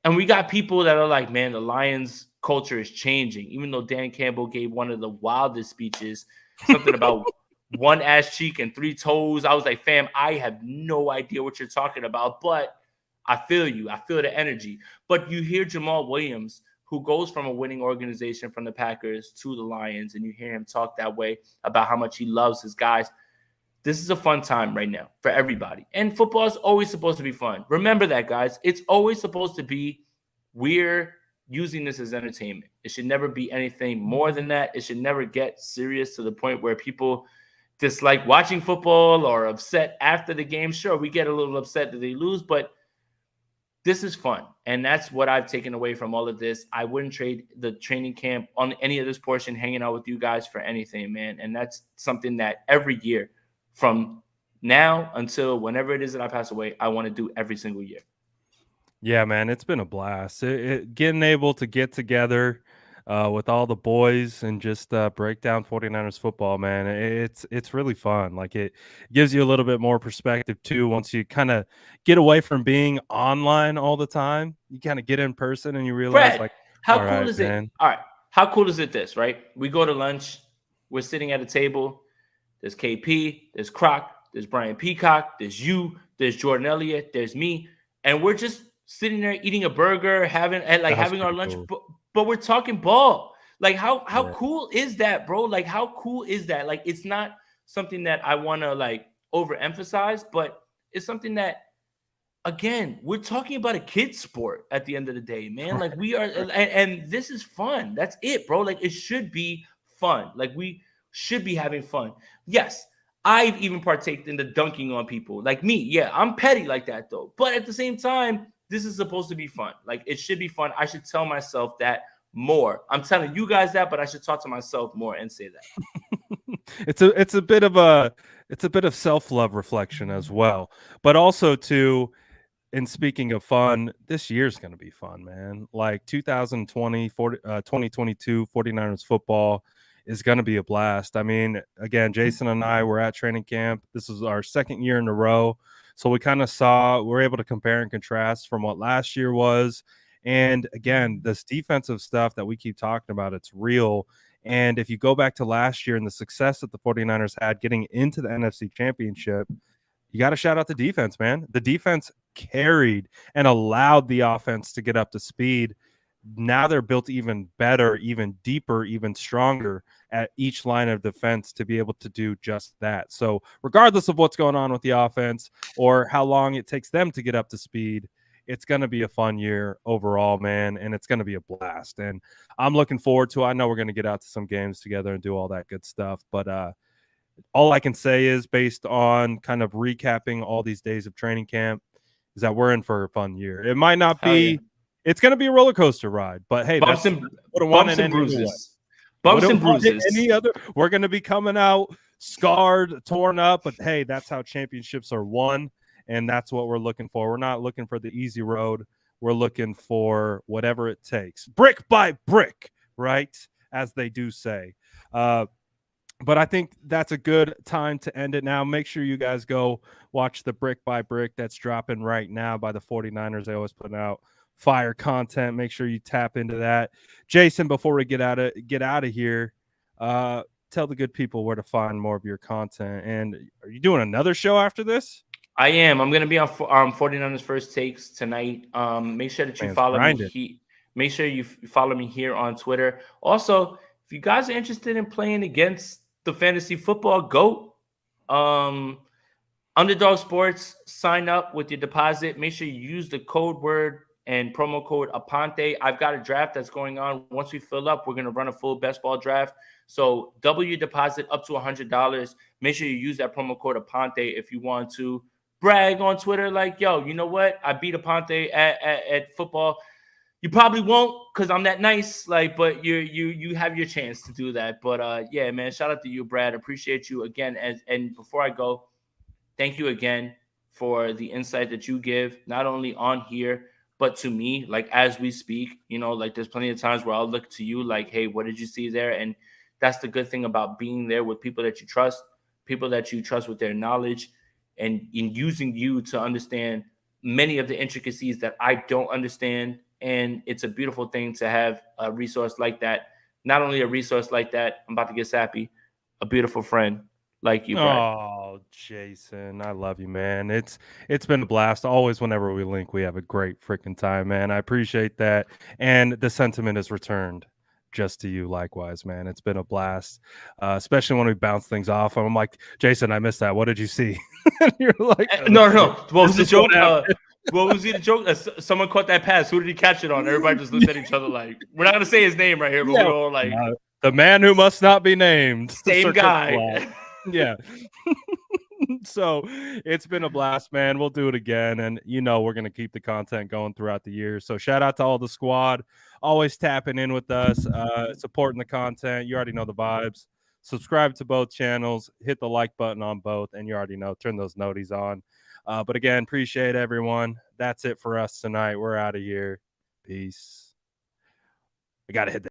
[SPEAKER 1] And we got people that are like, man, the Lions culture is changing. Even though Dan Campbell gave one of the wildest speeches, something about one ass cheek and 3 toes. I was like, fam, I have no idea what you're talking about, but I feel you. I feel the energy. But you hear Jamal Williams, who goes from a winning organization from the Packers to the Lions, and you hear him talk that way about how much he loves his guys. This is a fun time right now for everybody. And football is always supposed to be fun. Remember that, guys. It's always supposed to be, we're using this as entertainment. It should never be anything more than that. It should never get serious to the point where people dislike watching football or upset after the game. Sure, we get a little upset that they lose, but this is fun. And that's what I've taken away from all of this. I wouldn't trade the training camp on any of this portion, hanging out with you guys, for anything, man. And that's something that every year, from now until whenever it is that I pass away, I want to do every single year.
[SPEAKER 2] Yeah, man, it's been a blast. Getting able to get together with all the boys and just break down 49ers football, man. It's really fun. Like it gives you a little bit more perspective too. Once you kind of get away from being online all the time, you kind of get in person and you realize,
[SPEAKER 1] Brad,
[SPEAKER 2] like,
[SPEAKER 1] how
[SPEAKER 2] all
[SPEAKER 1] cool
[SPEAKER 2] right,
[SPEAKER 1] is it?
[SPEAKER 2] man.
[SPEAKER 1] All right, how cool is it this, right? We go to lunch, we're sitting at a table. There's KP, there's Croc, there's Brian Peacock, there's you, there's Jordan Elliott, there's me, and we're just sitting there eating a burger,
[SPEAKER 2] That was
[SPEAKER 1] having our
[SPEAKER 2] pretty
[SPEAKER 1] lunch,
[SPEAKER 2] cool.
[SPEAKER 1] but we're talking ball. Like how
[SPEAKER 2] Yeah.
[SPEAKER 1] cool is that, bro? Like how cool is that? Like it's not something that I want to like overemphasize, but it's something that again, we're talking about a kid's sport at the end of the day, man. Like we are, and this is fun. That's it, bro. Like it should be fun. Like we should be having fun. Yes, I've even partaked in the dunking on people, like me. Yeah, I'm petty like that though. But at the same time, this is supposed to be fun. Like it should be fun. I should tell myself that more. I'm telling you guys that, but I should talk to myself more and say that.
[SPEAKER 2] It's a bit of a it's a bit of self-love reflection as well. But also to and speaking of fun, this year's going to be fun, man. Like 2020, 2022 49ers football is going to be a blast. I mean, again, Jason and I were at training camp. This is our second year in a row. So we kind of we're able to compare and contrast from what last year was. And again, this defensive stuff that we keep talking about, it's real. And if you go back to last year and the success that the 49ers had getting into the NFC Championship, you got to shout out the defense, man. The defense carried and allowed the offense to get up to speed. Now they're built even better, even deeper, even stronger at each line of defense to be able to do just that. So, regardless of what's going on with the offense or how long it takes them to get up to speed, it's going to be a fun year overall, man, and it's going to be a blast. And I'm looking forward to it. I know we're going to get out to some games together and do all that good stuff, but all I can say is based on kind of recapping all these days of training camp is that we're in for a fun year. It might not
[SPEAKER 1] Hell yeah.
[SPEAKER 2] be it's going to be a roller coaster ride, but hey,
[SPEAKER 1] Bumps
[SPEAKER 2] that's
[SPEAKER 1] and
[SPEAKER 2] would have won
[SPEAKER 1] bumps
[SPEAKER 2] in
[SPEAKER 1] and
[SPEAKER 2] any other way.
[SPEAKER 1] bruises.
[SPEAKER 2] Would
[SPEAKER 1] Bumps
[SPEAKER 2] have
[SPEAKER 1] and
[SPEAKER 2] won in
[SPEAKER 1] bruises.
[SPEAKER 2] any other. We're going to be coming out scarred, torn up, but hey, that's how championships are won, and that's what we're looking for. We're not looking for the easy road. We're looking for whatever it takes, brick by brick, right? As they do say. But I think that's a good time to end it now. Make sure you guys go watch the Brick by Brick that's dropping right now by the 49ers. They always put out fire content. Make sure you tap into that. Jason, before we get out of here, tell the good people where to find more of your content. And are you doing another show after this?
[SPEAKER 1] I am. I'm gonna be on 49ers First Takes tonight. Make sure that you
[SPEAKER 2] Man's
[SPEAKER 1] follow me.
[SPEAKER 2] grinding.
[SPEAKER 1] Make sure you follow me here on Twitter. Also, if you guys are interested in playing against the fantasy football GOAT, Underdog Sports, sign up with your deposit. Make sure you use the code word and promo code Aponte. I've got a draft that's going on. Once we fill up, we're going to run a full best ball draft. So double your deposit up to $100. Make sure you use that promo code Aponte if you want to brag on Twitter like, yo, you know what? I beat Aponte at football. You probably won't because I'm that nice, like, but you have your chance to do that. But yeah, man, shout out to you, Brad. Appreciate you again. And before I go, thank you again for the insight that you give, not only on here, but to me, like as we speak, like there's plenty of times where I'll look to you like, hey, what did you see there? And that's the good thing about being there with people that you trust with their knowledge and in using you to understand many of the intricacies that I don't understand. And it's a beautiful thing to have a resource like that. Not only a resource like that, I'm about to get sappy, a beautiful friend like you, Brad.
[SPEAKER 2] Oh, Jason, I love you, man. It's been a blast. Always, whenever we link, we have a great freaking time, man. I appreciate that, and the sentiment is returned just to you, likewise, man. It's been a blast, especially when we bounce things off. I'm like, Jason, I missed that. What did you see? And you're like,
[SPEAKER 1] No. What was
[SPEAKER 2] this
[SPEAKER 1] the
[SPEAKER 2] is what
[SPEAKER 1] joke?
[SPEAKER 2] happened.
[SPEAKER 1] What was the joke? Someone caught that pass. Who did he catch it on? Everybody just looked at each other like, we're not gonna say his name right here, but
[SPEAKER 2] Yeah,
[SPEAKER 1] we're all like,
[SPEAKER 2] the man who must not be named,
[SPEAKER 1] same
[SPEAKER 2] Sir Kinlaw.
[SPEAKER 1] guy.
[SPEAKER 2] Yeah. So it's been a blast, man. We'll do it again. And we're going to keep the content going throughout the year. So shout out to all the squad, always tapping in with us, supporting the content. You already know the vibes. Subscribe to both channels, hit the like button on both, and you already know, turn those noties on. But again, appreciate everyone. That's it for us tonight. We're out of here. Peace. I got to hit that.